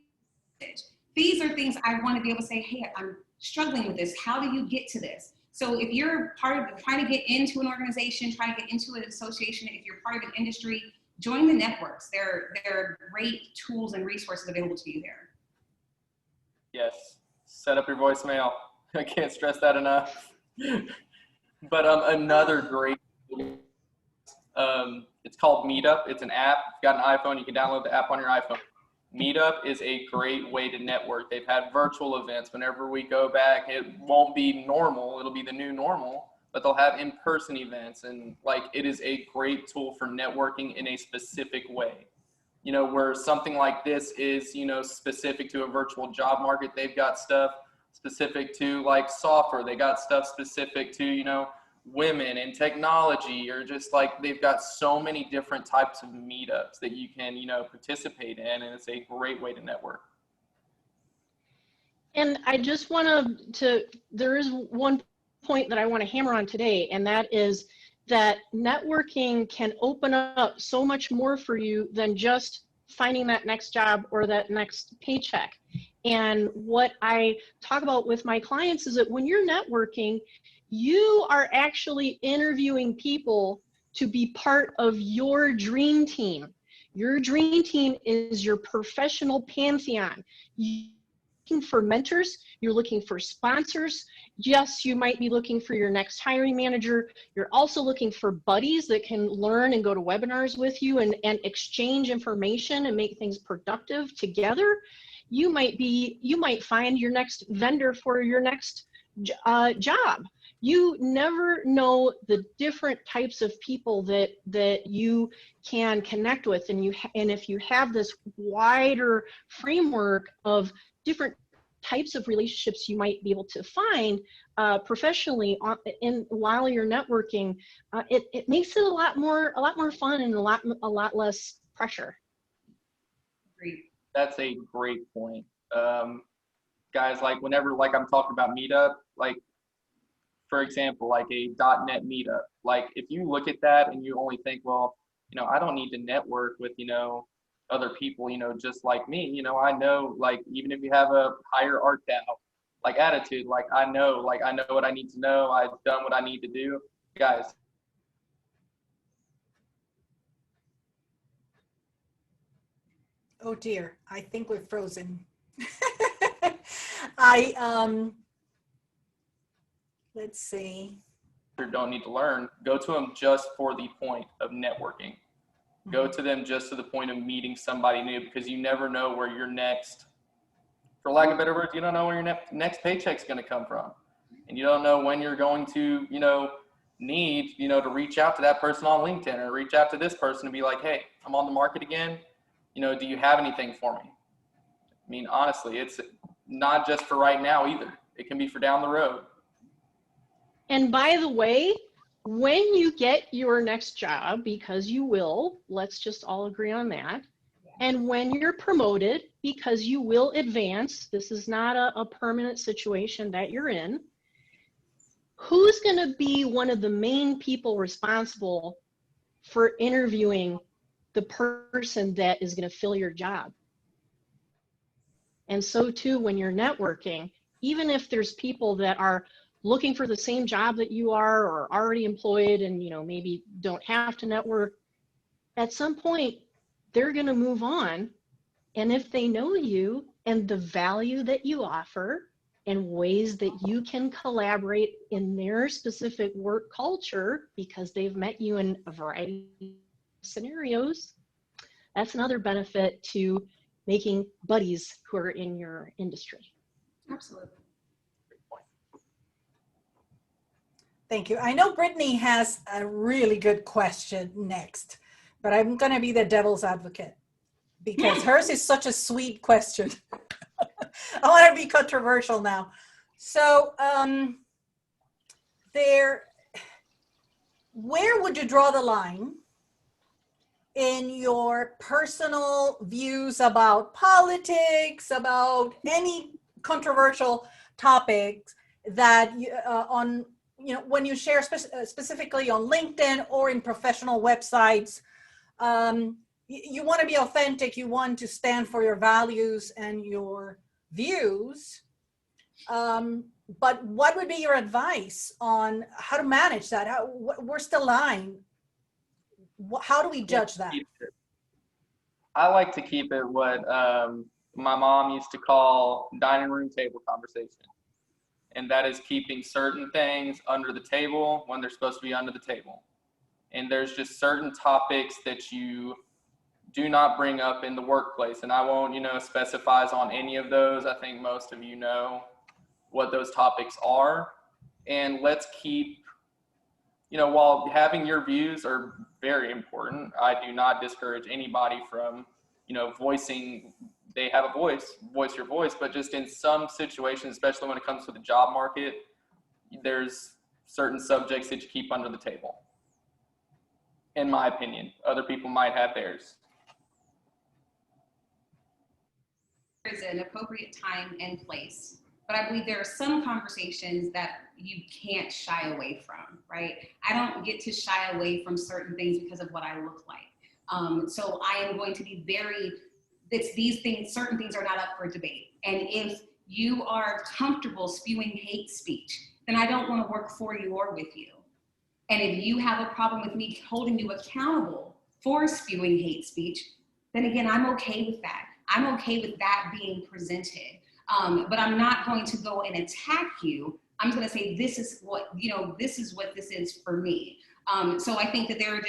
Speaker 4: a message. These are things I want to be able to say, hey, I'm struggling with this. How do you get to this? So if you're part of trying to get into an organization, trying to get into an association, if you're part of an industry, join the networks. There are great tools and resources available to you there.
Speaker 5: Yes, set up your voicemail. I can't stress that enough. But another great, it's called Meetup. It's an app. If you've got an iPhone, you can download the app on your iPhone. Meetup is a great way to network. They've had virtual events. Whenever we go back, it won't be normal. It'll be the new normal, but they'll have in-person events. And it is a great tool for networking in a specific way. Where something like this is, specific to a virtual job market. They've got stuff specific to software. They got stuff specific to, women and technology, or just they've got so many different types of meetups that you can, participate in, and it's a great way to network.
Speaker 3: And I just want there is one point that I want to hammer on today, and that is that networking can open up so much more for you than just finding that next job or that next paycheck. And what I talk about with my clients is that when you're networking, you are actually interviewing people to be part of your dream team. Your dream team is your professional pantheon. You're looking for mentors, you're looking for sponsors. Yes, you might be looking for your next hiring manager. You're also looking for buddies that can learn and go to webinars with you and exchange information and make things productive together. You might find your next vendor for your next job. You never know the different types of people that you can connect with, and if you have this wider framework of different types of relationships you might be able to find professionally while you're networking, it makes it a lot more fun and a lot less pressure.
Speaker 4: Great.
Speaker 5: That's a great point. Guys, whenever I'm talking about Meetup, for example, a .NET meetup, if you look at that and you only think, well, I don't need to network with, other people, just like me, I know, even if you have a higher attitude, I know what I need to know. I've done what I need to do. Guys.
Speaker 2: Oh dear, I think we're frozen. Let's see.
Speaker 5: Don't need to learn. Go to them just for the point of networking. Mm-hmm. Go to them just to the point of meeting somebody new, because you never know where your next, for lack of better words, you don't know where your next paycheck's going to come from. And you don't know when you're going to, need, to reach out to that person on LinkedIn or reach out to this person and be like, hey, I'm on the market again. Do you have anything for me? I mean, honestly, it's not just for right now either. It can be for down the road.
Speaker 3: And by the way, when you get your next job, because you will, let's just all agree on that. And when you're promoted, because you will advance, this is not a permanent situation that you're in, who's going to be one of the main people responsible for interviewing the person that is going to fill your job? And so too, when you're networking, even if there's people that are looking for the same job that you are or already employed and maybe don't have to network, at some point they're going to move on. And if they know you and the value that you offer, and ways that you can collaborate in their specific work culture because they've met you in a variety of scenarios. That's another benefit to making buddies who are in your industry.
Speaker 4: Absolutely.
Speaker 2: Thank you. I know Brittany has a really good question next, but I'm going to be the devil's advocate because hers is such a sweet question. I want to be controversial now. So where would you draw the line in your personal views about politics, about any controversial topics that when you share specifically on LinkedIn or in professional websites? You want to be authentic, you want to stand for your values and your views, but what would be your advice on how to manage that? Where's the line? How do we judge that?
Speaker 5: I like to keep it what my mom used to call dining room table conversation. And that is keeping certain things under the table when they're supposed to be under the table. And there's just certain topics that you do not bring up in the workplace. And I won't, specifies on any of those. I think most of you know what those topics are. And let's keep, while having your views are very important, I do not discourage anybody from, voicing. They have a voice your voice, but just in some situations, especially when it comes to the job market, there's certain subjects that you keep under the table. In my opinion, other people might have theirs.
Speaker 4: There's an appropriate time and place, but I believe there are some conversations that you can't shy away from, right? I don't get to shy away from certain things because of what I look like. So I am going to be certain things are not up for debate. And if you are comfortable spewing hate speech, then I don't want to work for you or with you. And if you have a problem with me holding you accountable for spewing hate speech, then again, I'm okay with that. I'm okay with that being presented. But I'm not going to go and attack you. I'm going to say, this is what this is for me. So I think that there are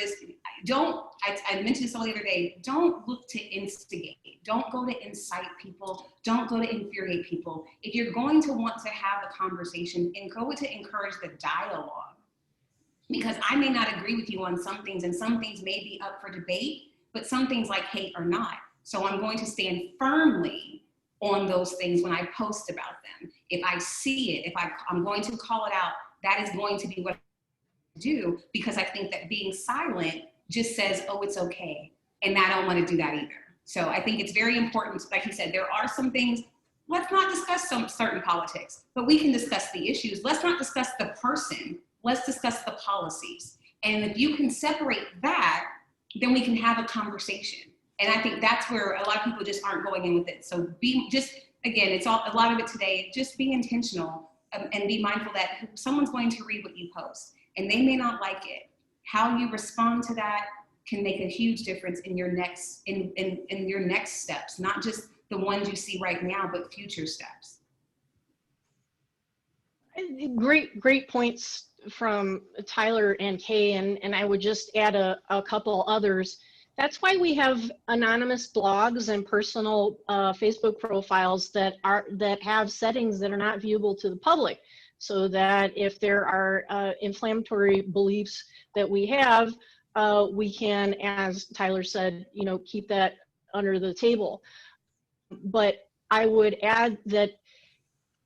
Speaker 4: I mentioned this all the other day, don't look to instigate. Don't go to incite people. Don't go to infuriate people. If you're going to want to have a conversation, and go to encourage the dialogue. Because I may not agree with you on some things, and some things may be up for debate, but some things like hate are not. So I'm going to stand firmly on those things when I post about them. If I see it, I'm going to call it out, that is going to be what I do, because I think that being silent just says, oh, it's okay. And I don't want to do that either. So I think it's very important, like you said, there are some things, let's not discuss some certain politics, but we can discuss the issues. Let's not discuss the person, let's discuss the policies. And if you can separate that, then we can have a conversation. And I think that's where a lot of people just aren't going in with it. So it's a lot of it today, just be intentional and be mindful that someone's going to read what you post and they may not like it. How you respond to that can make a huge difference in your next steps, not just the ones you see right now, but future steps.
Speaker 3: Great points from Tyler and Kay, and I would just add a couple others. That's why we have anonymous blogs and personal Facebook profiles that have settings that are not viewable to the public, so that if there are inflammatory beliefs that we have, we can, as Tyler said, keep that under the table. But I would add that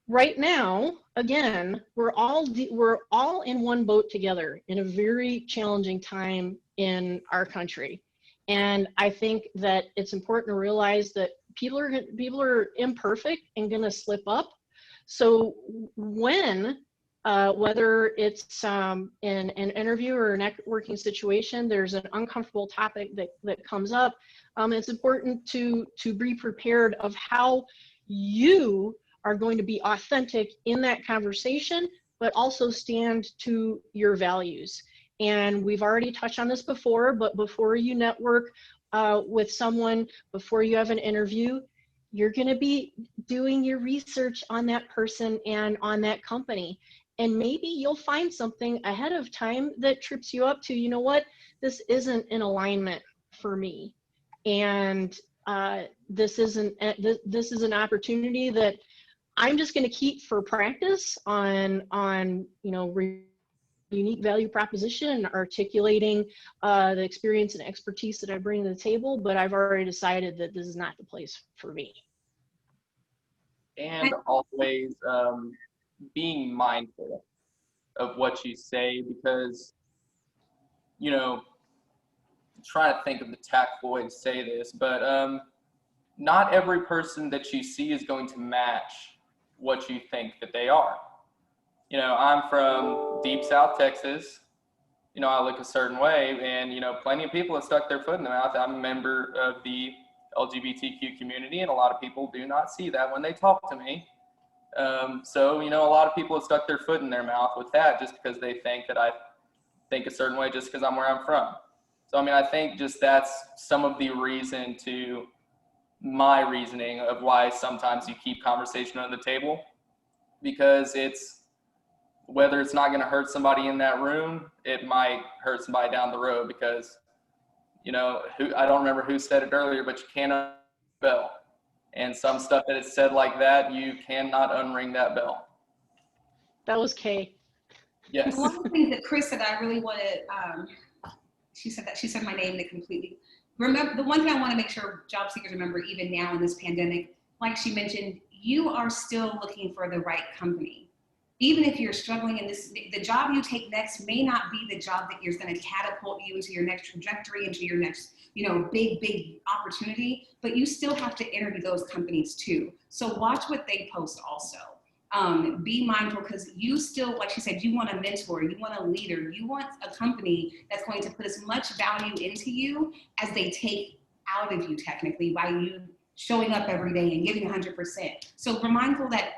Speaker 3: right now, again, we're all in one boat together in a very challenging time in our country. And I think that it's important to realize that people are imperfect and going to slip up. So when, whether it's in an interview or a networking situation, there's an uncomfortable topic that comes up, it's important to be prepared of how you are going to be authentic in that conversation, but also stand to your values. And we've already touched on this before, but before you network with someone, before you have an interview, you're going to be doing your research on that person and on that company. And maybe you'll find something ahead of time that trips you up to, you know what, this isn't in alignment for me. And this is an opportunity that I'm just going to keep for practice on you know, unique value proposition and articulating the experience and expertise that I bring to the table, but I've already decided that this is not the place for me.
Speaker 5: And always being mindful of what you say, because, you know, trying to think of the tactful way to say this, but not every person that you see is going to match what you think that they are. You know, I'm from deep South Texas. You know, I look a certain way, and, you know, plenty of people have stuck their foot in their mouth. I'm a member of the LGBTQ community, and a lot of people do not see that when they talk to me. So, you know, a lot of people have stuck their foot in their mouth with that just because they think that I think a certain way just because I'm where I'm from. So, I mean, I think just that's some of the reason to my reasoning of why sometimes you keep conversation on the table, because it's, whether it's not going to hurt somebody in that room, it might hurt somebody down the road, because, you know, I don't remember who said it earlier, but you can't unring the bell. And some stuff that is said like that, you cannot unring that bell.
Speaker 3: That was Kay.
Speaker 5: Yes.
Speaker 4: One of the things that Chris said I really wanted, she said my name, that completely, remember, the one thing I want to make sure job seekers remember, even now in this pandemic, like she mentioned, you are still looking for the right company. Even if you're struggling in this, the job you take next may not be the job that is going to catapult you into your next trajectory, into your next, you know, big opportunity, but you still have to interview those companies too. So watch what they post also. Be mindful, because you still, like she said, you want a mentor, you want a leader, you want a company that's going to put as much value into you as they take out of you, technically, by you showing up every day and giving 100%. So we're mindful that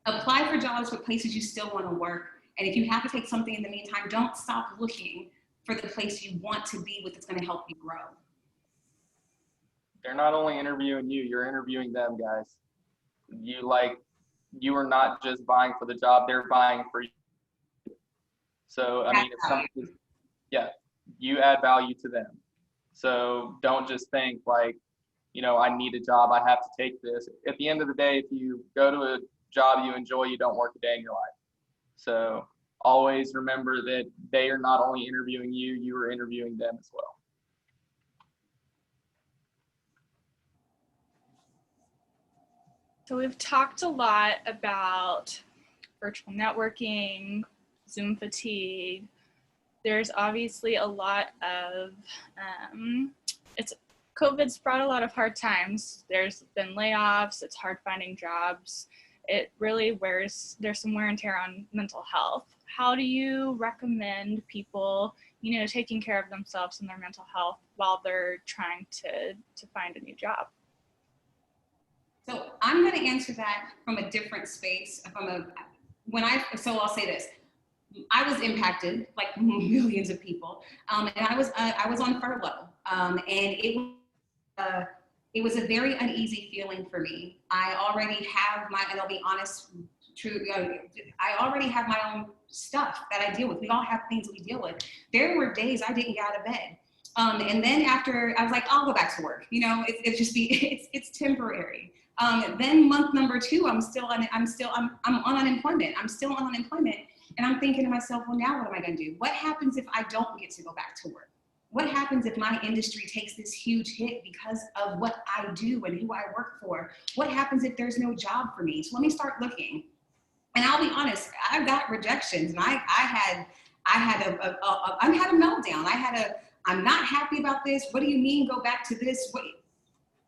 Speaker 4: apply for jobs with places you still want to work. And if you have to take something in the meantime, don't stop looking for the place you want to be with, that's going to help you grow.
Speaker 5: They're not only interviewing you, you're interviewing them, guys. You are not just vying for the job, they're vying for you. So, I mean, if something, yeah, you add value to them. So don't just think like, you know, I need a job, I have to take this. At the end of the day, if you go to a job you enjoy, you don't work a day in your life. So always remember that they are not only interviewing you, you are interviewing them as well.
Speaker 1: So we've talked a lot about virtual networking, Zoom fatigue. There's obviously a lot of, COVID's brought a lot of hard times. There's been layoffs, it's hard finding jobs. It really there's some wear and tear on mental health. How do you recommend people, you know, taking care of themselves and their mental health while they're trying to find a new job?
Speaker 4: So I'm going to answer that from a different space. So I'll say this. I was impacted like millions of people, and I was on furlough, and it was a very uneasy feeling for me. I already have and I'll be honest, I already have my own stuff that I deal with. We all have things we deal with. There were days I didn't get out of bed. And then after, I was like, I'll go back to work. You know, it's temporary. Then month number 2, I'm on unemployment. I'm still on unemployment. And I'm thinking to myself, well, now what am I going to do? What happens if I don't get to go back to work? What happens if my industry takes this huge hit because of what I do and who I work for? What happens if there's no job for me? So let me start looking. And I'll be honest, I got rejections, and I had a meltdown. I'm not happy about this. What do you mean go back to this?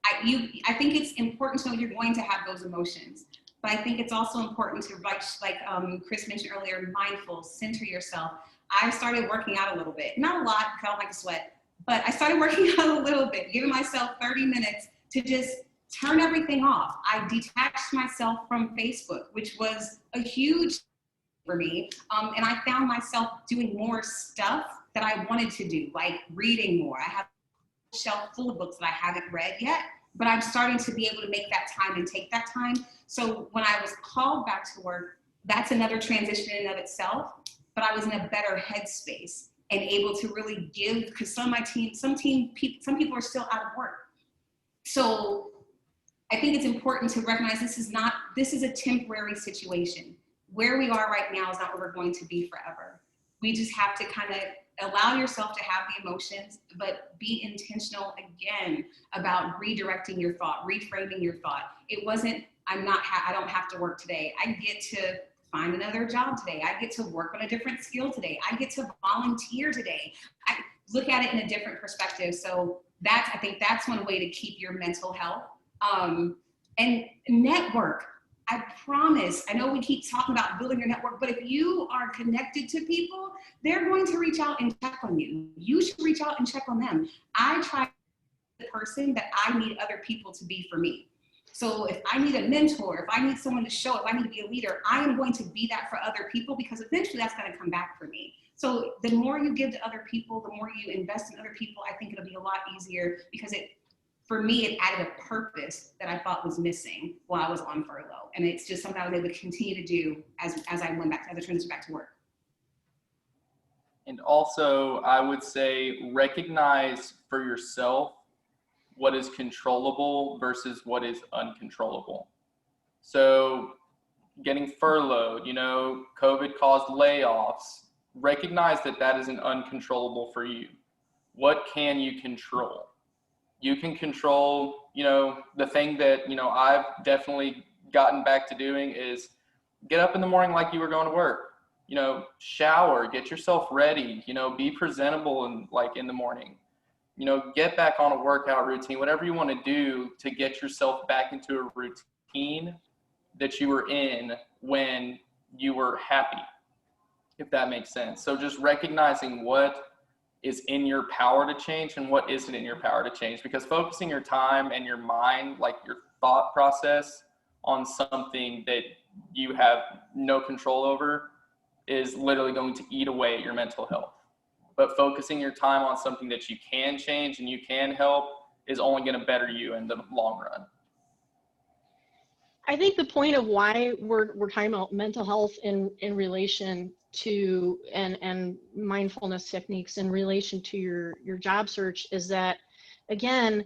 Speaker 4: I think it's important to know you're going to have those emotions. But I think it's also important to, like Chris mentioned earlier, mindful, center yourself. I started working out a little bit. Not a lot, because I don't like to sweat, but I started working out a little bit, giving myself 30 minutes to just turn everything off. I detached myself from Facebook, which was a huge for me. And I found myself doing more stuff that I wanted to do, like reading more. I have a shelf full of books that I haven't read yet, but I'm starting to be able to make that time and take that time. So when I was called back to work, that's another transition in and of itself, but I was in a better headspace and able to really give, because some people are still out of work. So I think it's important to recognize this is a temporary situation. Where we are right now is not where we're going to be forever. We just have to kind of allow yourself to have the emotions, but be intentional again about redirecting your thought, reframing your thought. It wasn't, I don't have to work today. I get to find another job today. I get to work on a different skill today. I get to volunteer today. I look at it in a different perspective. So I think that's one way to keep your mental health. And network. I promise, I know we keep talking about building your network, but if you are connected to people, they're going to reach out and check on you. You should reach out and check on them. I try to be the person that I need other people to be for me. So if I need a mentor, if I need someone to show, if I need to be a leader, I am going to be that for other people, because eventually that's going to come back for me. So the more you give to other people, the more you invest in other people, I think it'll be a lot easier, because for me, it added a purpose that I thought was missing while I was on furlough. And it's just something I was able to continue to do as I transitioned back to work.
Speaker 5: And also, I would say recognize for yourself what is controllable versus what is uncontrollable. So getting furloughed, COVID caused layoffs. Recognize that is an uncontrollable for you. What can you control? You can control, the thing that, I've definitely gotten back to doing is get up in the morning like you were going to work, shower, get yourself ready, be presentable in the morning, get back on a workout routine, whatever you want to do to get yourself back into a routine that you were in when you were happy, if that makes sense. So just recognizing what is in your power to change and what isn't in your power to change, because focusing your time and your mind, like your thought process, on something that you have no control over is literally going to eat away at your mental health. But focusing your time on something that you can change and you can help is only going to better you in the long run.
Speaker 3: I think the point of why we're talking about mental health in relation to and mindfulness techniques in relation to your job search is that, again,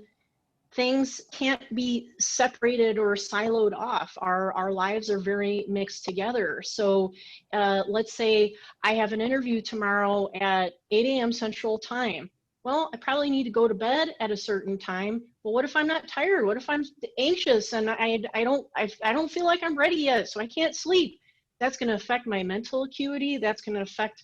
Speaker 3: things can't be separated or siloed off. Our lives are very mixed together. So let's say I have an interview tomorrow at 8 a.m. Central Time. Well, I probably need to go to bed at a certain time. Well, what if I'm not tired? What if I'm anxious and I don't feel like I'm ready yet, so I can't sleep? That's going to affect my mental acuity. That's going to affect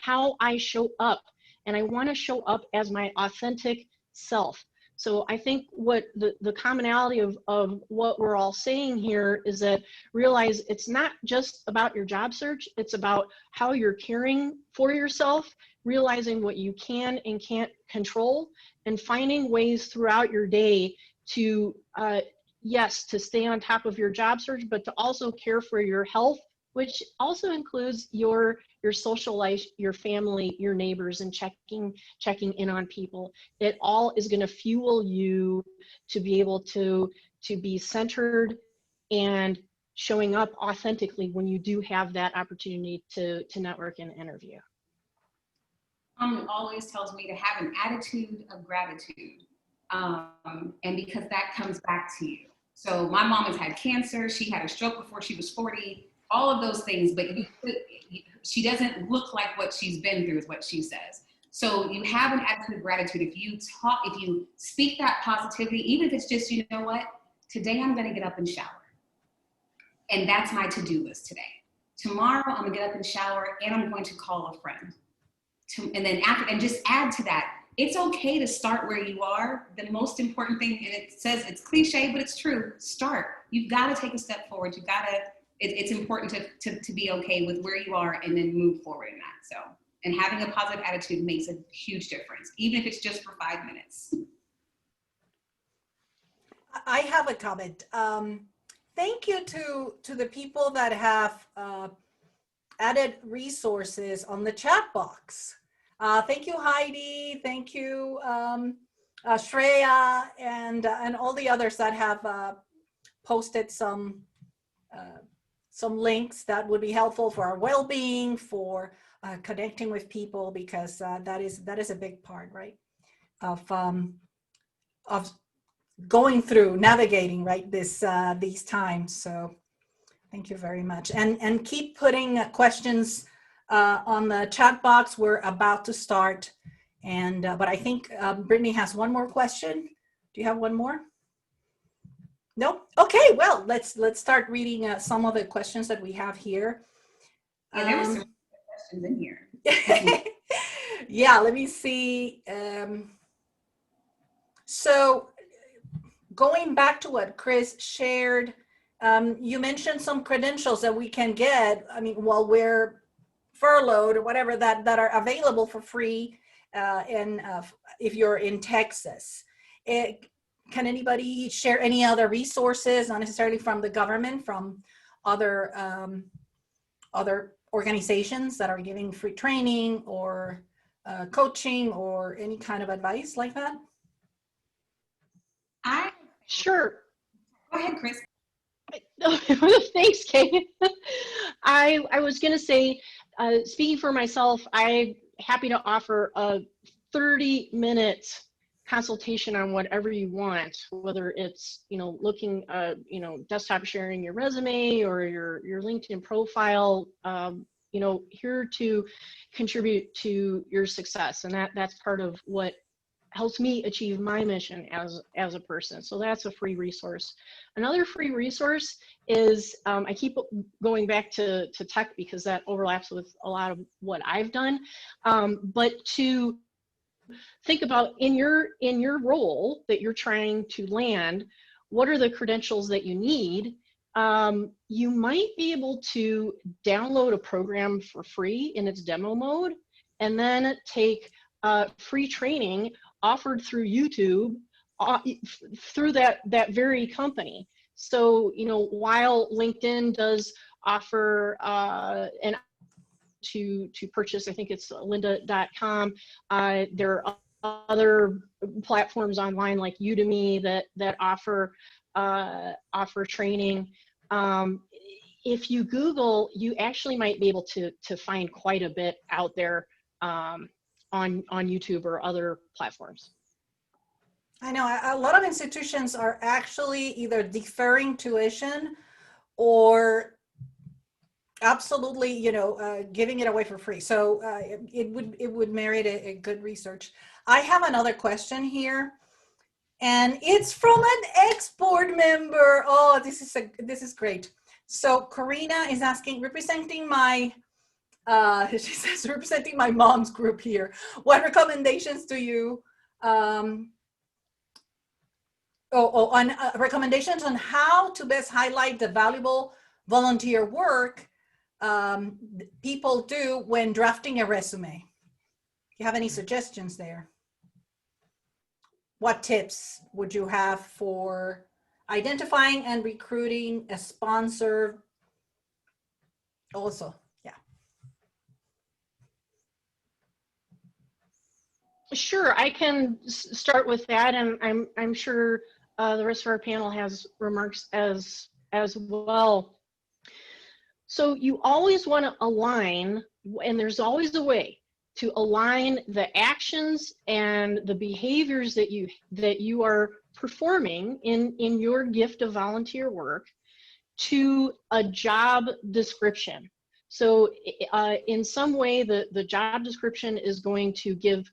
Speaker 3: how I show up. And I want to show up as my authentic self. So I think what the commonality of what we're all saying here is that realize it's not just about your job search, it's about how you're caring for yourself, realizing what you can and can't control, and finding ways throughout your day to, yes, to stay on top of your job search, but to also care for your health, which also includes your social life, your family, your neighbors, and checking in on people. It all is going to fuel you to be able to be centered and showing up authentically when you do have that opportunity to network and interview.
Speaker 4: Always tells me to have an attitude of gratitude, and because that comes back to you. So my mom has had cancer. She had a stroke before she was 40. All of those things, but she doesn't look like what she's been through, is what she says. So you have an attitude of gratitude. If you speak that positivity, even if it's just, you know what, today I'm going to get up and shower. And that's my to-do list today. Tomorrow I'm going to get up and shower, and I'm going to call a friend. And just add to that, it's okay to start where you are. The most important thing, and it says it's cliche, but it's true, start. You've got to take a step forward. It's important to be okay with where you are and then move forward in that. So, and having a positive attitude makes a huge difference, even if it's just for 5 minutes.
Speaker 2: I have a comment. Thank you to the people that have added resources on the chat box. Thank you, Heidi. Thank you, Shreya and all the others that have posted some links that would be helpful for our well-being, for connecting with people, because that is a big part, right, of going through, navigating, right, these times. So thank you very much, and keep putting questions on the chat box. We're about to start, and but I think Brittany has one more question. Do you have one more? No? Okay, well, let's start reading some of the questions that we have here.
Speaker 4: Yeah, there were some questions in here.
Speaker 2: Yeah, let me see. So going back to what Chris shared, you mentioned some credentials that we can get, I mean, while we're furloughed or whatever, that are available for free if you're in Texas. Can anybody share any other resources, not necessarily from the government, from other organizations that are giving free training or coaching or any kind of advice like that?
Speaker 3: Sure.
Speaker 4: Go ahead, Chris.
Speaker 3: Thanks, Kate. I was going to say, speaking for myself, I'm happy to offer a 30-minute consultation on whatever you want, whether it's, looking, desktop sharing your resume or your LinkedIn profile, here to contribute to your success. And that's part of what helps me achieve my mission as a person. So that's a free resource. Another free resource is, I keep going back to tech because that overlaps with a lot of what I've done, but to think about in your role that you're trying to land, what are the credentials that you need? You might be able to download a program for free in its demo mode, and then take free training offered through YouTube through that very company. So, while LinkedIn does offer to purchase, I think it's lynda.com, there are other platforms online like Udemy that offer training. If you Google, you actually might be able to find quite a bit out there on YouTube or other platforms.
Speaker 2: I know a lot of institutions are actually either deferring tuition or absolutely, giving it away for free. So it would merit a good research. I have another question here, and it's from an ex-board member. Oh, this is great. So Karina is asking, representing my she says, representing my mom's group here, what recommendations do you recommendations on how to best highlight the valuable volunteer work people do when drafting a resume? Do you have any suggestions there? What tips would you have for identifying and recruiting a sponsor also? Yeah.
Speaker 3: Sure, I can start with that, and I'm sure the rest of our panel has remarks as well. So you always want to align, and there's always a way to align the actions and the behaviors that you are performing in your gift of volunteer work to a job description. So in some way, the job description is going to give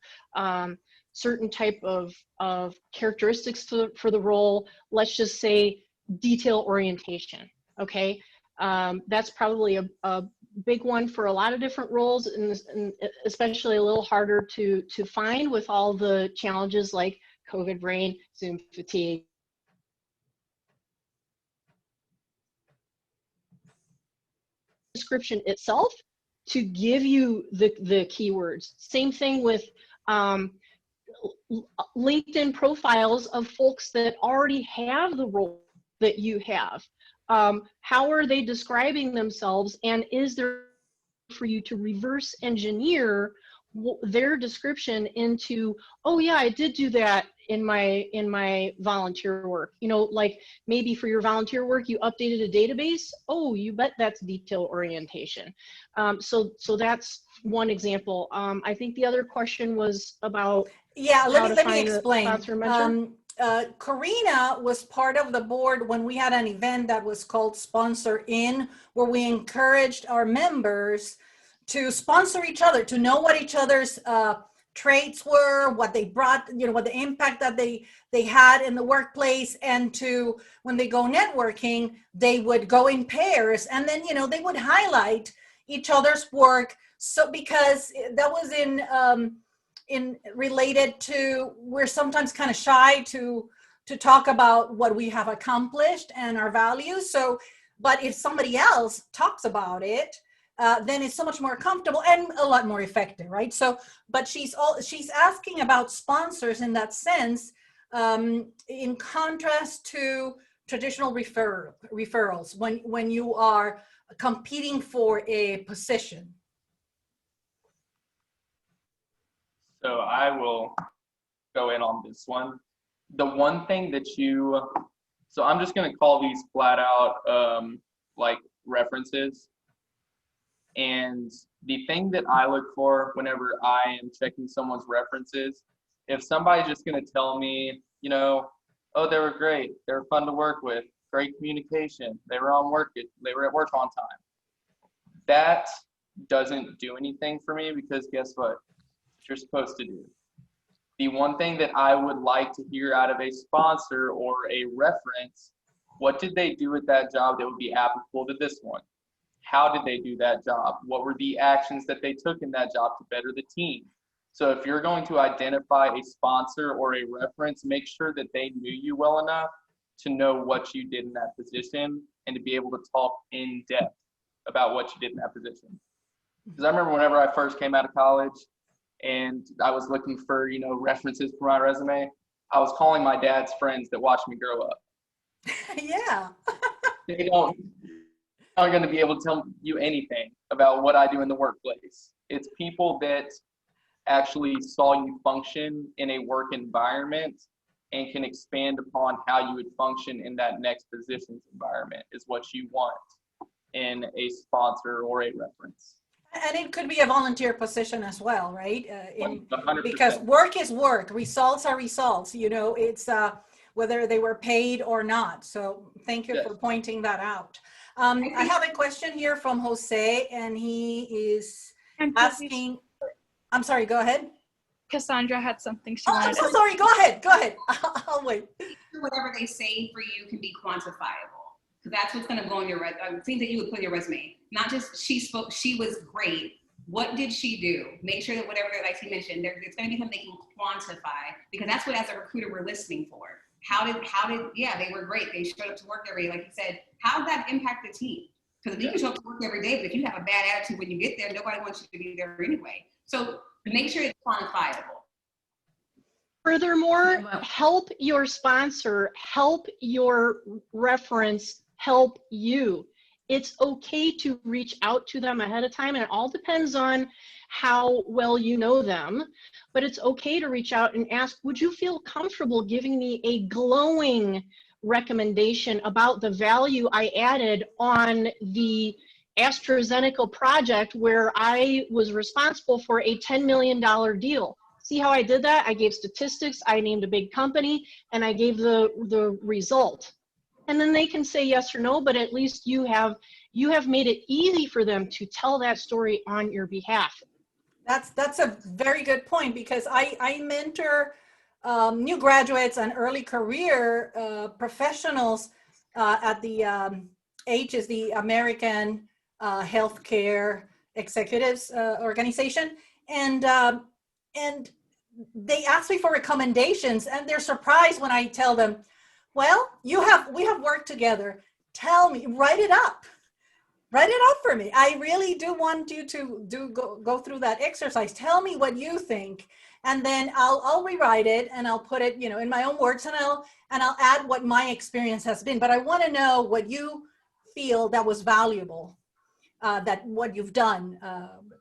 Speaker 3: certain type of characteristics for the role. Let's just say detail orientation, okay? That's probably a big one for a lot of different roles, and especially a little harder to find with all the challenges like COVID brain, Zoom fatigue. Description itself to give you the keywords. Same thing with LinkedIn profiles of folks that already have the role that you have. How are they describing themselves, and is there for you to reverse engineer their description into, oh yeah, I did do that in my volunteer work. You know, like maybe for your volunteer work, you updated a database. Oh, you bet that's detail orientation. So that's one example. I think the other question was about
Speaker 2: let me explain.
Speaker 3: Sponsor mentor.
Speaker 2: Karina was part of the board when we had an event that was called Sponsor In, where we encouraged our members to sponsor each other, to know what each other's traits were, what they brought, you know, what the impact that they had in the workplace, and to, when they go networking, they would go in pairs, and then, you know, they would highlight each other's work. So because that was in related to, we're sometimes kind of shy to talk about what we have accomplished and our values. So, but if somebody else talks about it, then it's so much more comfortable and a lot more effective, right? So, but she's asking about sponsors in that sense, in contrast to traditional referrals when you are competing for a position.
Speaker 5: So I will go in on this one. The one thing that so I'm just going to call these flat out like references. And the thing that I look for whenever I am checking someone's references, if somebody's just going to tell me, you know, oh, they were great, they were fun to work with, great communication, they were at work on time, that doesn't do anything for me, because guess what? You're supposed to do. The one thing that I would like to hear out of a sponsor or a reference, what did they do at that job that would be applicable to this one? How did they do that job? What were the actions that they took in that job to better the team? So if you're going to identify a sponsor or a reference, make sure that they knew you well enough to know what you did in that position and to be able to talk in depth about what you did in that position. Because I remember whenever I first came out of college, and I was looking for, you know, references for my resume, I was calling my dad's friends that watched me grow up.
Speaker 2: Yeah.
Speaker 5: They aren't going to be able to tell you anything about what I do in the workplace. It's people that actually saw you function in a work environment and can expand upon how you would function in that next position's environment is what you want in a sponsor or a reference.
Speaker 2: And it could be a volunteer position as well, right?
Speaker 5: 100%.
Speaker 2: Because work is work, results are results, you know, it's whether they were paid or not. So thank you for pointing that out. I have a question here from Jose, and he is asking, I'm sorry, go ahead.
Speaker 1: Cassandra had something she wanted.
Speaker 2: I'm so sorry, go ahead. I'll wait.
Speaker 4: Whatever they say for you can be quantifiable. So that's what's going to go on your things that you would put in your resume. Not just she spoke, she was great. What did she do? Make sure that whatever, like he mentioned, there's going to be something they can quantify, because that's what, as a recruiter, we're listening for. How did, yeah, they were great. They showed up to work every day. Like you said, how did that impact the team? Because you can show up to work every day, but if you have a bad attitude when you get there, nobody wants you to be there anyway. So make sure it's quantifiable.
Speaker 3: Furthermore, help your sponsor, help your reference, help you. It's okay to reach out to them ahead of time, and it all depends on how well you know them, but it's okay to reach out and ask, would you feel comfortable giving me a glowing recommendation about the value I added on the AstraZeneca project where I was responsible for a $10 million deal? See how I did that? I gave statistics, I named a big company, and I gave the result. And then they can say yes or no, but at least you have made it easy for them to tell that story on your behalf.
Speaker 2: That's a very good point, because I mentor new graduates and early career professionals at the AHES, the American Healthcare Executives Organization, and they ask me for recommendations, and they're surprised when I tell them, well, we have worked together. Tell me, write it up for me. I really do want you to go through that exercise. Tell me what you think, and then I'll rewrite it and I'll put it, you know, in my own words, and I'll add what my experience has been. But I want to know what you feel that was valuable. that what you've done,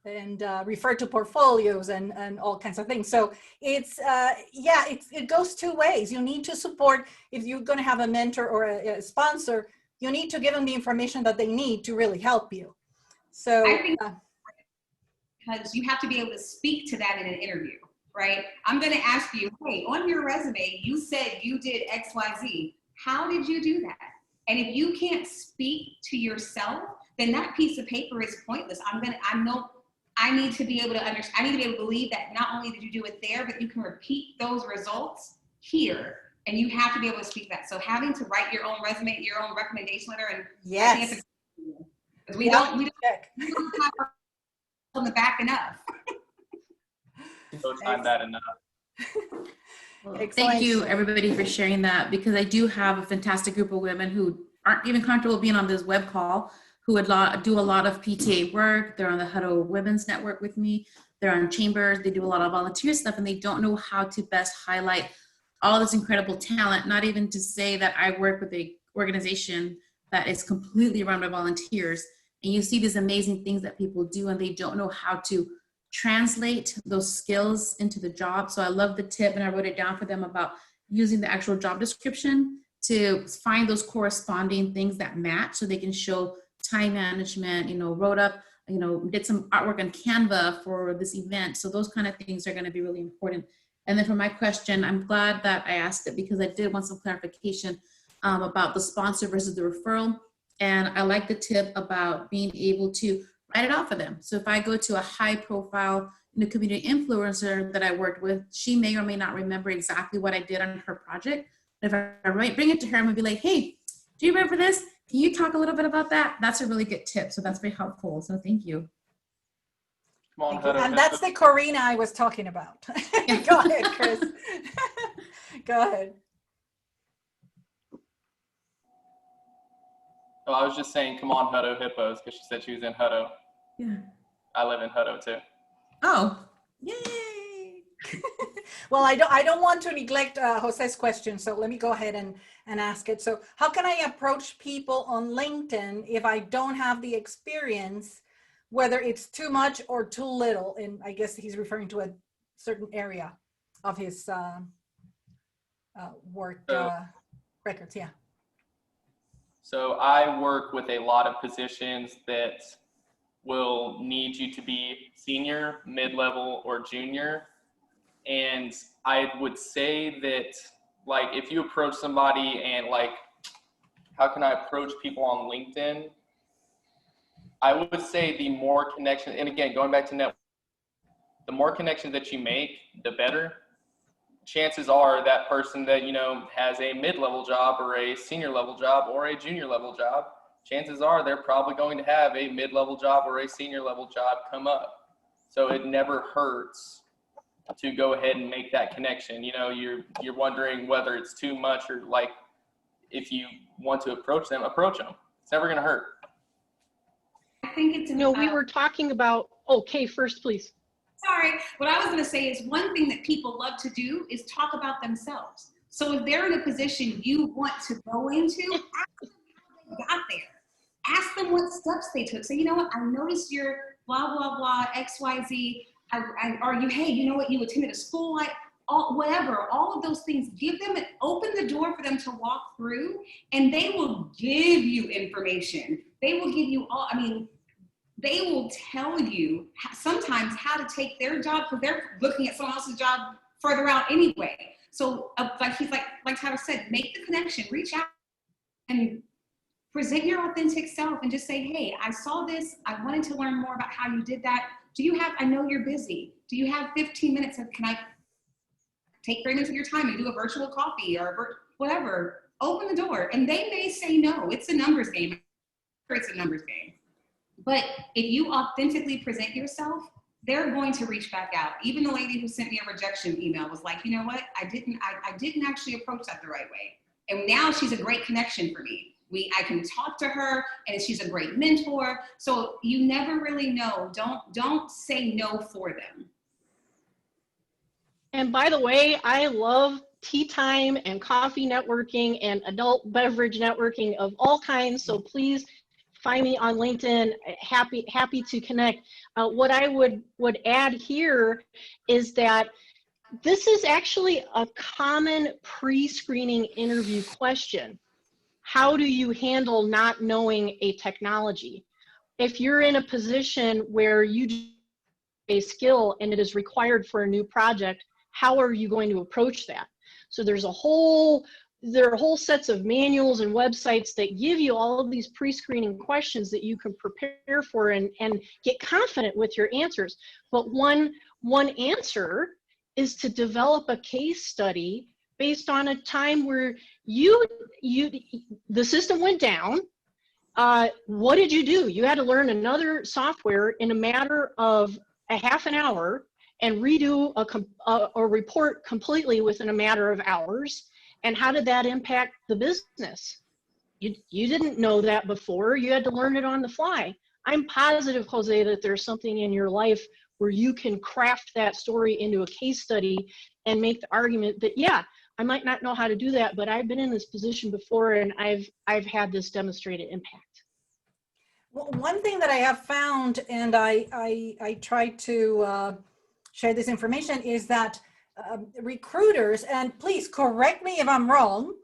Speaker 2: and refer to portfolios and all kinds of things. So it's it goes two ways. You need to support. If you're going to have a mentor or a sponsor, you need to give them the information that they need to really help you. So
Speaker 4: I think because you have to be able to speak to that in an interview, right? I'm going to ask you, hey, on your resume, you said you did X, Y, Z. How did you do that? And if you can't speak to yourself, then that piece of paper is pointless. I need to be able to understand, I need to be able to believe that not only did you do it there, but you can repeat those results here. And you have to be able to speak that. So having to write your own resume, your own recommendation letter, and
Speaker 2: yes,
Speaker 4: we don't have on the back enough.
Speaker 5: Don't time that enough.
Speaker 7: Well,
Speaker 2: Excellent.
Speaker 7: thank you everybody for sharing that, because I do have a fantastic group of women who aren't even comfortable being on this web call, who would do a lot of PTA work. They're on the Hutto Women's Network with me. They're on Chambers. They do a lot of volunteer stuff, and they don't know how to best highlight all this incredible talent. Not even to say that I work with a organization that is completely run by volunteers, and you see these amazing things that people do, and they don't know how to translate those skills into the job. So I love the tip, and I wrote it down for them about using the actual job description to find those corresponding things that match, so they can show time management, wrote up, did some artwork on Canva for this event. So those kind of things are going to be really important. And then for my question, I'm glad that I asked it, because I did want some clarification about the sponsor versus the referral. And I like the tip about being able to write it out for them. So if I go to a high profile community influencer that I worked with, she may or may not remember exactly what I did on her project. If I bring it to her, I'm gonna be like, hey, do you remember this? Can you talk a little bit about that? That's a really good tip. So that's very helpful. So thank you.
Speaker 5: Come on,
Speaker 2: Thank you. And that's the Corina I was talking about. Go ahead, Chris. Go ahead.
Speaker 5: Oh, I was just saying, come on, Hutto Hippos, because she said she was in Hutto.
Speaker 7: Yeah.
Speaker 5: I live in Hutto too.
Speaker 7: Oh,
Speaker 2: Yay! Well, I don't want to neglect Jose's question, so let me go ahead and ask it. So how can I approach people on LinkedIn if I don't have the experience, whether it's too much or too little? And I guess he's referring to a certain area of his work records. Yeah.
Speaker 5: So I work with a lot of positions that will need you to be senior, mid-level, or junior. And I would say that, like, if you approach somebody and, like, how can I approach people on LinkedIn? I would say the more connection, and again, going back to network, the more connections that you make, the better. Chances are that person that, has a mid-level job or a senior level job or a junior level job, chances are they're probably going to have a mid-level job or a senior level job come up. So it never hurts to go ahead and make that connection. You're wondering whether it's too much, or, like, if you want to approach them. It's never going to hurt.
Speaker 4: I think it's
Speaker 3: we were talking about, okay, first, please.
Speaker 4: Sorry, what I was going to say is one thing that people love to do is talk about themselves. So if they're in a position you want to go into, ask them how they got there. Ask them what steps they took. Say, you know what, I noticed your blah, blah, blah, XYZ. Are you, hey, you know what, you attended a school, like, whatever, all of those things. Give them, open the door for them to walk through, and they will give you information. They will give you they will tell you sometimes how to take their job, because they're looking at someone else's job further out anyway. So like Tyler said, make the connection, reach out and present your authentic self, and just say, hey, I saw this. I wanted to learn more about how you did that. I know you're busy. Do you have 15 minutes can I take 3 minutes of your time and do a virtual coffee or whatever? Open the door, and they may say no. It's a numbers game. It's a numbers game. But if you authentically present yourself, they're going to reach back out. Even the lady who sent me a rejection email was like, you know what? I didn't actually approach that the right way. And now she's a great connection for me. I can talk to her, and she's a great mentor. So you never really know. Don't say no for them.
Speaker 3: And by the way, I love tea time and coffee networking and adult beverage networking of all kinds. So please find me on LinkedIn. Happy to connect. What I would add here is that this is actually a common pre-screening interview question. How do you handle not knowing a technology? If you're in a position where you do a skill and it is required for a new project, how are you going to approach that? So there are whole sets of manuals and websites that give you all of these pre-screening questions that you can prepare for and get confident with your answers. But one answer is to develop a case study based on a time where the system went down. What did you do? You had to learn another software in a matter of a half an hour and redo a report completely within a matter of hours. And how did that impact the business? You didn't know that before. You had to learn it on the fly. I'm positive, Jose, that there's something in your life where you can craft that story into a case study and make the argument that, yeah, I might not know how to do that, but I've been in this position before and I've had this demonstrated impact.
Speaker 2: Well, one thing that I have found, and I try to share this information, is that recruiters, and please correct me if I'm wrong,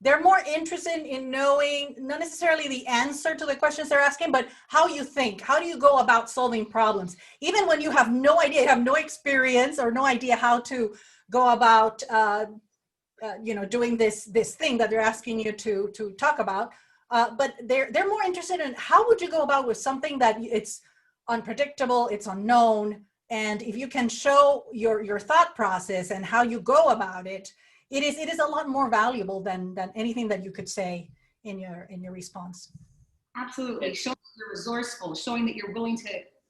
Speaker 2: they're more interested in knowing not necessarily the answer to the questions they're asking, but how you think. How do you go about solving problems? Even when you have no idea, you have no experience or no idea how to go about doing this thing that they're asking you to talk about. But they're more interested in how would you go about with something that it's unpredictable, it's unknown, and if you can show your thought process and how you go about it, it is a lot more valuable than anything that you could say in your response.
Speaker 4: Absolutely. Showing that you're resourceful, showing that you're willing to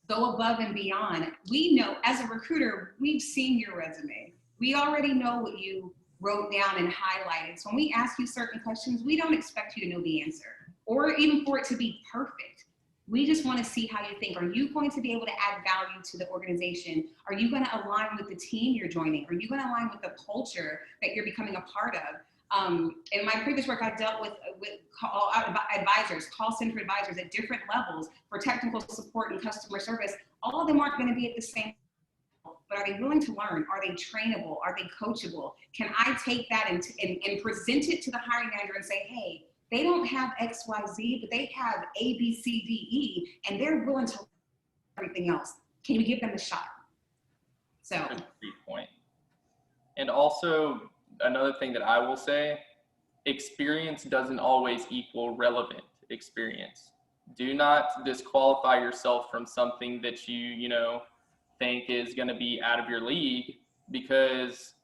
Speaker 4: go above and beyond. We know as a recruiter, we've seen your resume. We already know what you wrote down and highlighted. So when we ask you certain questions, we don't expect you to know the answer or even for it to be perfect. We just want to see how you think. Are you going to be able to add value to the organization? Are you going to align with the team you're joining? Are you going to align with the culture that you're becoming a part of? In my previous work, I dealt with advisors, call center advisors at different levels for technical support and customer service. All of them aren't going to be at the same level, but are they willing to learn? Are they trainable? Are they coachable? Can I take that and present it to the hiring manager and say, hey, they don't have X, Y, Z, but they have A, B, C, D, E, and they're willing to learn everything else. Can you give them a shot? So.
Speaker 5: That's a great point. And also, another thing that I will say, experience doesn't always equal relevant experience. Do not disqualify yourself from something that you think is going to be out of your league, because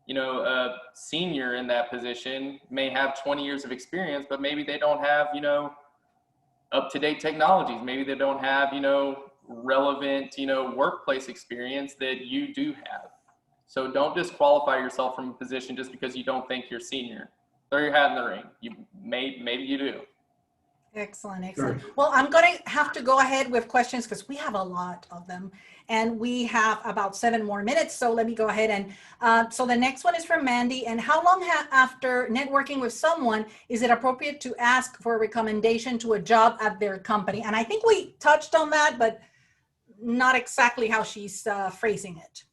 Speaker 5: a senior in that position may have 20 years of experience, but maybe they don't have up-to-date technologies. Maybe they don't have relevant workplace experience that you do have. So don't disqualify yourself from a position just because you don't think you're senior. Throw your hat in the ring. Maybe you do.
Speaker 2: Excellent.
Speaker 8: Sure.
Speaker 2: Well, I'm going to have to go ahead with questions because we have a lot of them and we have about 7 more minutes. So let me go ahead and, so the next one is from Mandy. And how long after networking with someone is it appropriate to ask for a recommendation to a job at their company? And I think we touched on that, but not exactly how she's phrasing it.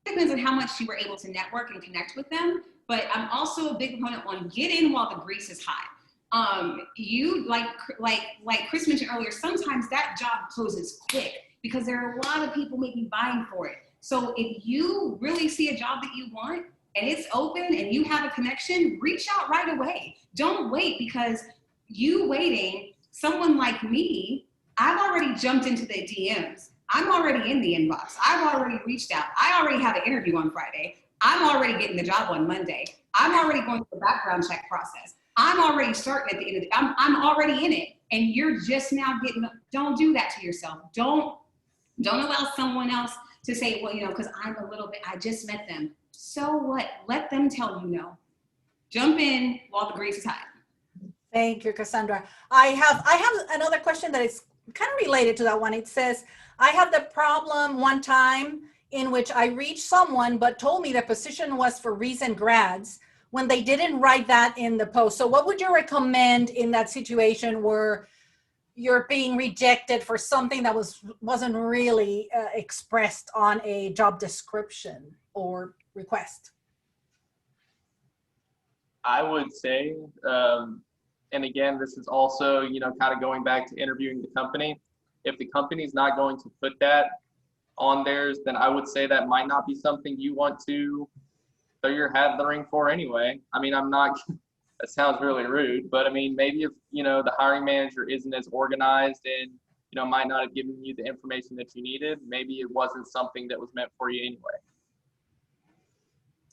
Speaker 4: It depends on how much you were able to network and connect with them. But I'm also a big proponent on get in while the grease is hot. You like Chris mentioned earlier, sometimes that job closes quick because there are a lot of people maybe vying for it. So if you really see a job that you want and it's open and you have a connection, reach out right away. Don't wait, because you waiting, someone like me, I've already jumped into the DMs. I'm already in the inbox. I've already reached out. I already have an interview on Friday. I'm already getting the job on Monday. I'm already going through the background check process. I'm already starting at the end of the, I'm already in it. And you're just now getting, don't do that to yourself. Don't allow someone else to say, well, because I'm a little bit, I just met them. So what? Let them tell you no. Jump in while the grease is hot.
Speaker 2: Thank you, Cassandra. I have another question that is kind of related to that one. It says, I had the problem one time in which I reached someone but told me the position was for recent grads. when they didn't write that in the post. So what would you recommend in that situation where you're being rejected for something that wasn't really expressed on a job description or request?
Speaker 5: I would say, and again, this is also, you know, kind of going back to interviewing the company. If the company's not going to put that on theirs, then I would say that might not be something you want to throw your hat in the ring for anyway. I mean, I'm not, that sounds really rude, but I mean, maybe if, you know, the hiring manager isn't as organized and, you know, might not have given you the information that you needed, maybe it wasn't something that was meant for you anyway.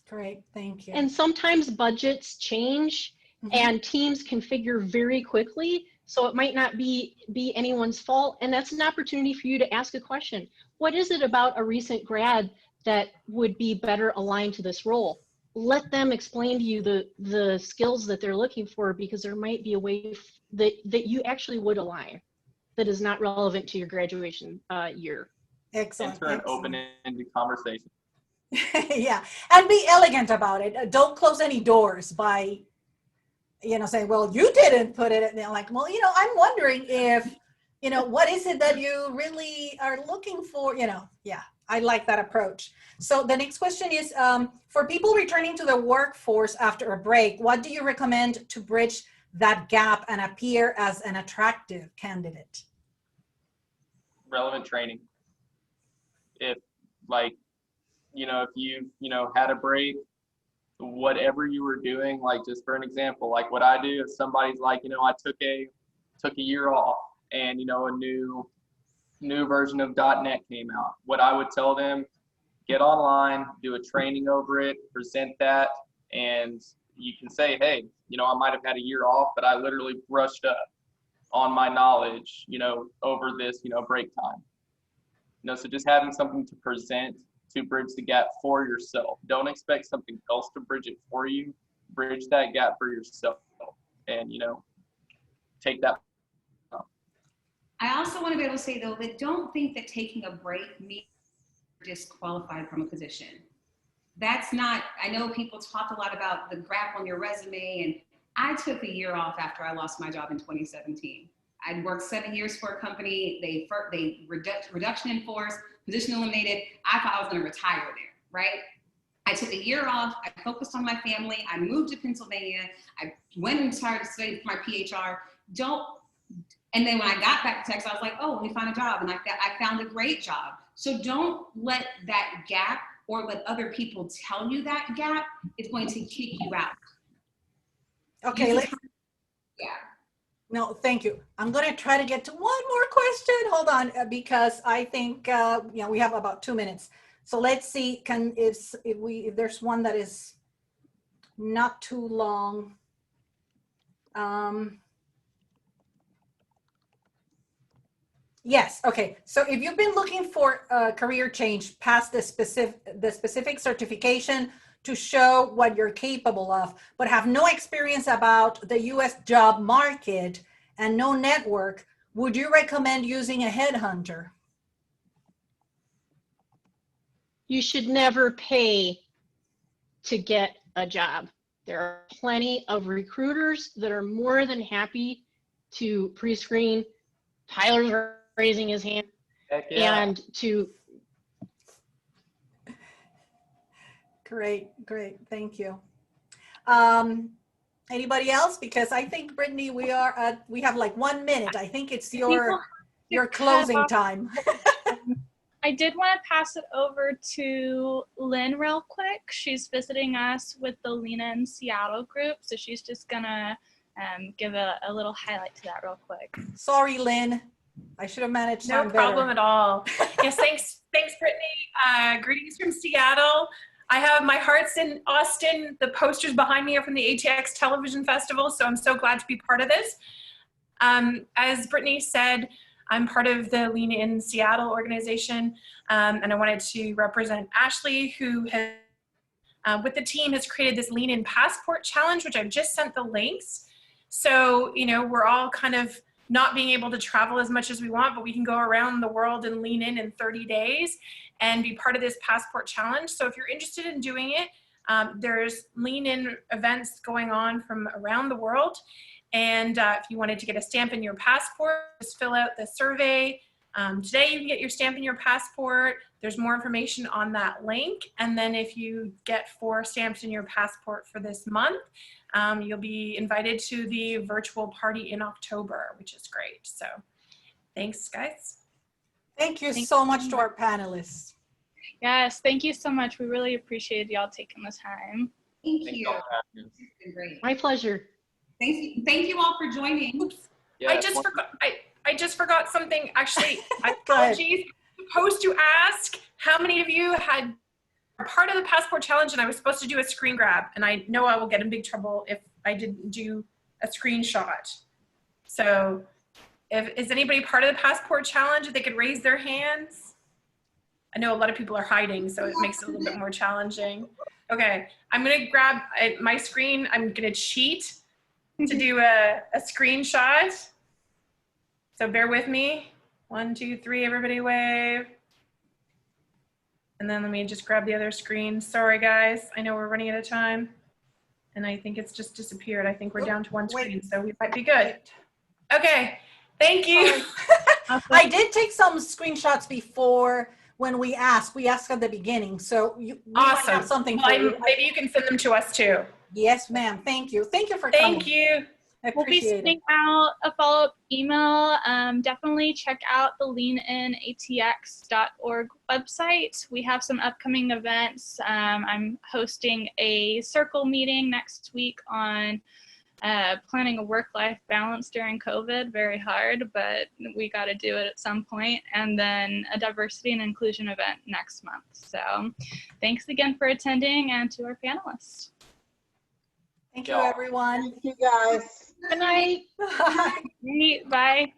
Speaker 2: Great, thank you.
Speaker 3: And sometimes budgets change and teams configure very quickly. So it might not be anyone's fault. And that's an opportunity for you to ask a question. What is it about a recent grad that would be better aligned to this role? Let them explain to you the skills that they're looking for, because there might be a way that you actually would align that is not relevant to your graduation year.
Speaker 2: Excellent.
Speaker 5: Enter an open-ended conversation.
Speaker 2: Yeah, and be elegant about it. Don't close any doors by, you know, saying, well, you didn't put it. And they're like, well, you know, I'm wondering if, you know, what is it that you really are looking for? You know, yeah, I like that approach. So the next question is, for people returning to the workforce after a break, what do you recommend to bridge that gap and appear as an attractive candidate?
Speaker 5: Relevant training. If, like, you know, if you know, had a break, whatever you were doing, like, just for an example, like what I do, if somebody's like, you know, I took a year off and, you know, a new version of .NET came out, what I would tell them, get online, do a training over it, present that, and you can say, hey, you know, I might have had a year off, but I literally brushed up on my knowledge, you know, over this, you know, break time. You know, so just having something to present to bridge the gap for yourself. Don't expect something else to bridge it for you. Bridge that gap for yourself, and, you know, take that.
Speaker 4: I also want to be able to say, though, that don't think that taking a break means you're disqualified from a position. That's not, I know people talk a lot about the gap on your resume, and I took a year off after I lost my job in 2017. I'd worked 7 years for a company. They reduction in force, position eliminated. I thought I was going to retire there, right? I took a year off. I focused on my family. I moved to Pennsylvania. I went and started studying for my PHR. And then when I got back to Texas, I was like, oh, let me find a job. And I found a great job. So don't let that gap, or let other people tell you that gap is going to kick you out.
Speaker 2: Okay,
Speaker 4: yeah.
Speaker 2: No, thank you. I'm going to try to get to one more question. Hold on, because I think you know, we have about 2 minutes. So let's see, if there's one that is not too long. Yes. Okay. So if you've been looking for a career change past the specific certification to show what you're capable of, but have no experience about the U.S. job market and no network, would you recommend using a headhunter?
Speaker 3: You should never pay to get a job. There are plenty of recruiters that are more than happy to pre-screen. Tyler's raising his hand.
Speaker 5: Heck yeah.
Speaker 3: And to.
Speaker 2: Great, thank you. Anybody else? Because I think, Brittany, we have like 1 minute. I think it's your closing time.
Speaker 1: I did want to pass it over to Lynn real quick. She's visiting us with the Lena in Seattle group, so she's just gonna give a little highlight to that real quick.
Speaker 2: Sorry, Lynn. I should have managed time better.
Speaker 8: No problem at all. Yes, thanks, Brittany. Greetings from Seattle. I have my heart's in Austin. The posters behind me are from the ATX Television Festival, so I'm so glad to be part of this. As Brittany said, I'm part of the Lean in Seattle organization, and I wanted to represent Ashley, who has, with the team, has created this Lean in Passport Challenge, which I've just sent the links. So, you know, we're all kind of not being able to travel as much as we want, but we can go around the world and lean in 30 days and be part of this passport challenge. So if you're interested in doing it, There's Lean In events going on from around the world. And if you wanted to get a stamp in your passport, just fill out the survey. Today you can get your stamp in your passport. There's more information on that link. And then if you get 4 stamps in your passport for this month, you'll be invited to the virtual party in October, which is great. So thanks, guys.
Speaker 2: Thank you so much to our panelists.
Speaker 1: Yes, thank you so much. We really appreciate y'all taking the time.
Speaker 4: Thank you. It's been great.
Speaker 3: My pleasure.
Speaker 4: Thank you all for joining.
Speaker 5: Yeah,
Speaker 8: I just forgot something. Actually,
Speaker 2: Go ahead.
Speaker 8: apologies. I'm supposed to ask how many of you had are part of the passport challenge, and I was supposed to do a screen grab, and I know I will get in big trouble if I didn't do a screenshot. So is anybody part of the passport challenge? If they could raise their hands. I know a lot of people are hiding, so it makes it a little bit more challenging. Okay, I'm gonna grab my screen. I'm gonna cheat to do a screenshot. So bear with me. 1, 2, 3, everybody wave. And then let me just grab the other screen. Sorry guys, I know we're running out of time. And I think it's just disappeared. I think we're down to 1 screen, so we might be good. Okay, thank you.
Speaker 2: I did take some screenshots before when we asked. We asked at the beginning, so we might have something for you.
Speaker 8: Maybe you can send them to us too.
Speaker 2: Yes, ma'am. Thank you. Thank you for coming.
Speaker 8: Thank you.
Speaker 2: I
Speaker 1: We'll be
Speaker 2: appreciate
Speaker 1: sending
Speaker 2: it.
Speaker 1: out a follow-up email. Definitely check out the leaninatx.org website. We have some upcoming events. I'm hosting a circle meeting next week on planning a work-life balance during COVID. Very hard, but we got to do it at some point. And then a diversity and inclusion event next month. So thanks again for attending, and to our panelists.
Speaker 2: Thank you, everyone.
Speaker 9: Thank you, guys.
Speaker 3: Good night.
Speaker 2: Bye.
Speaker 1: Bye.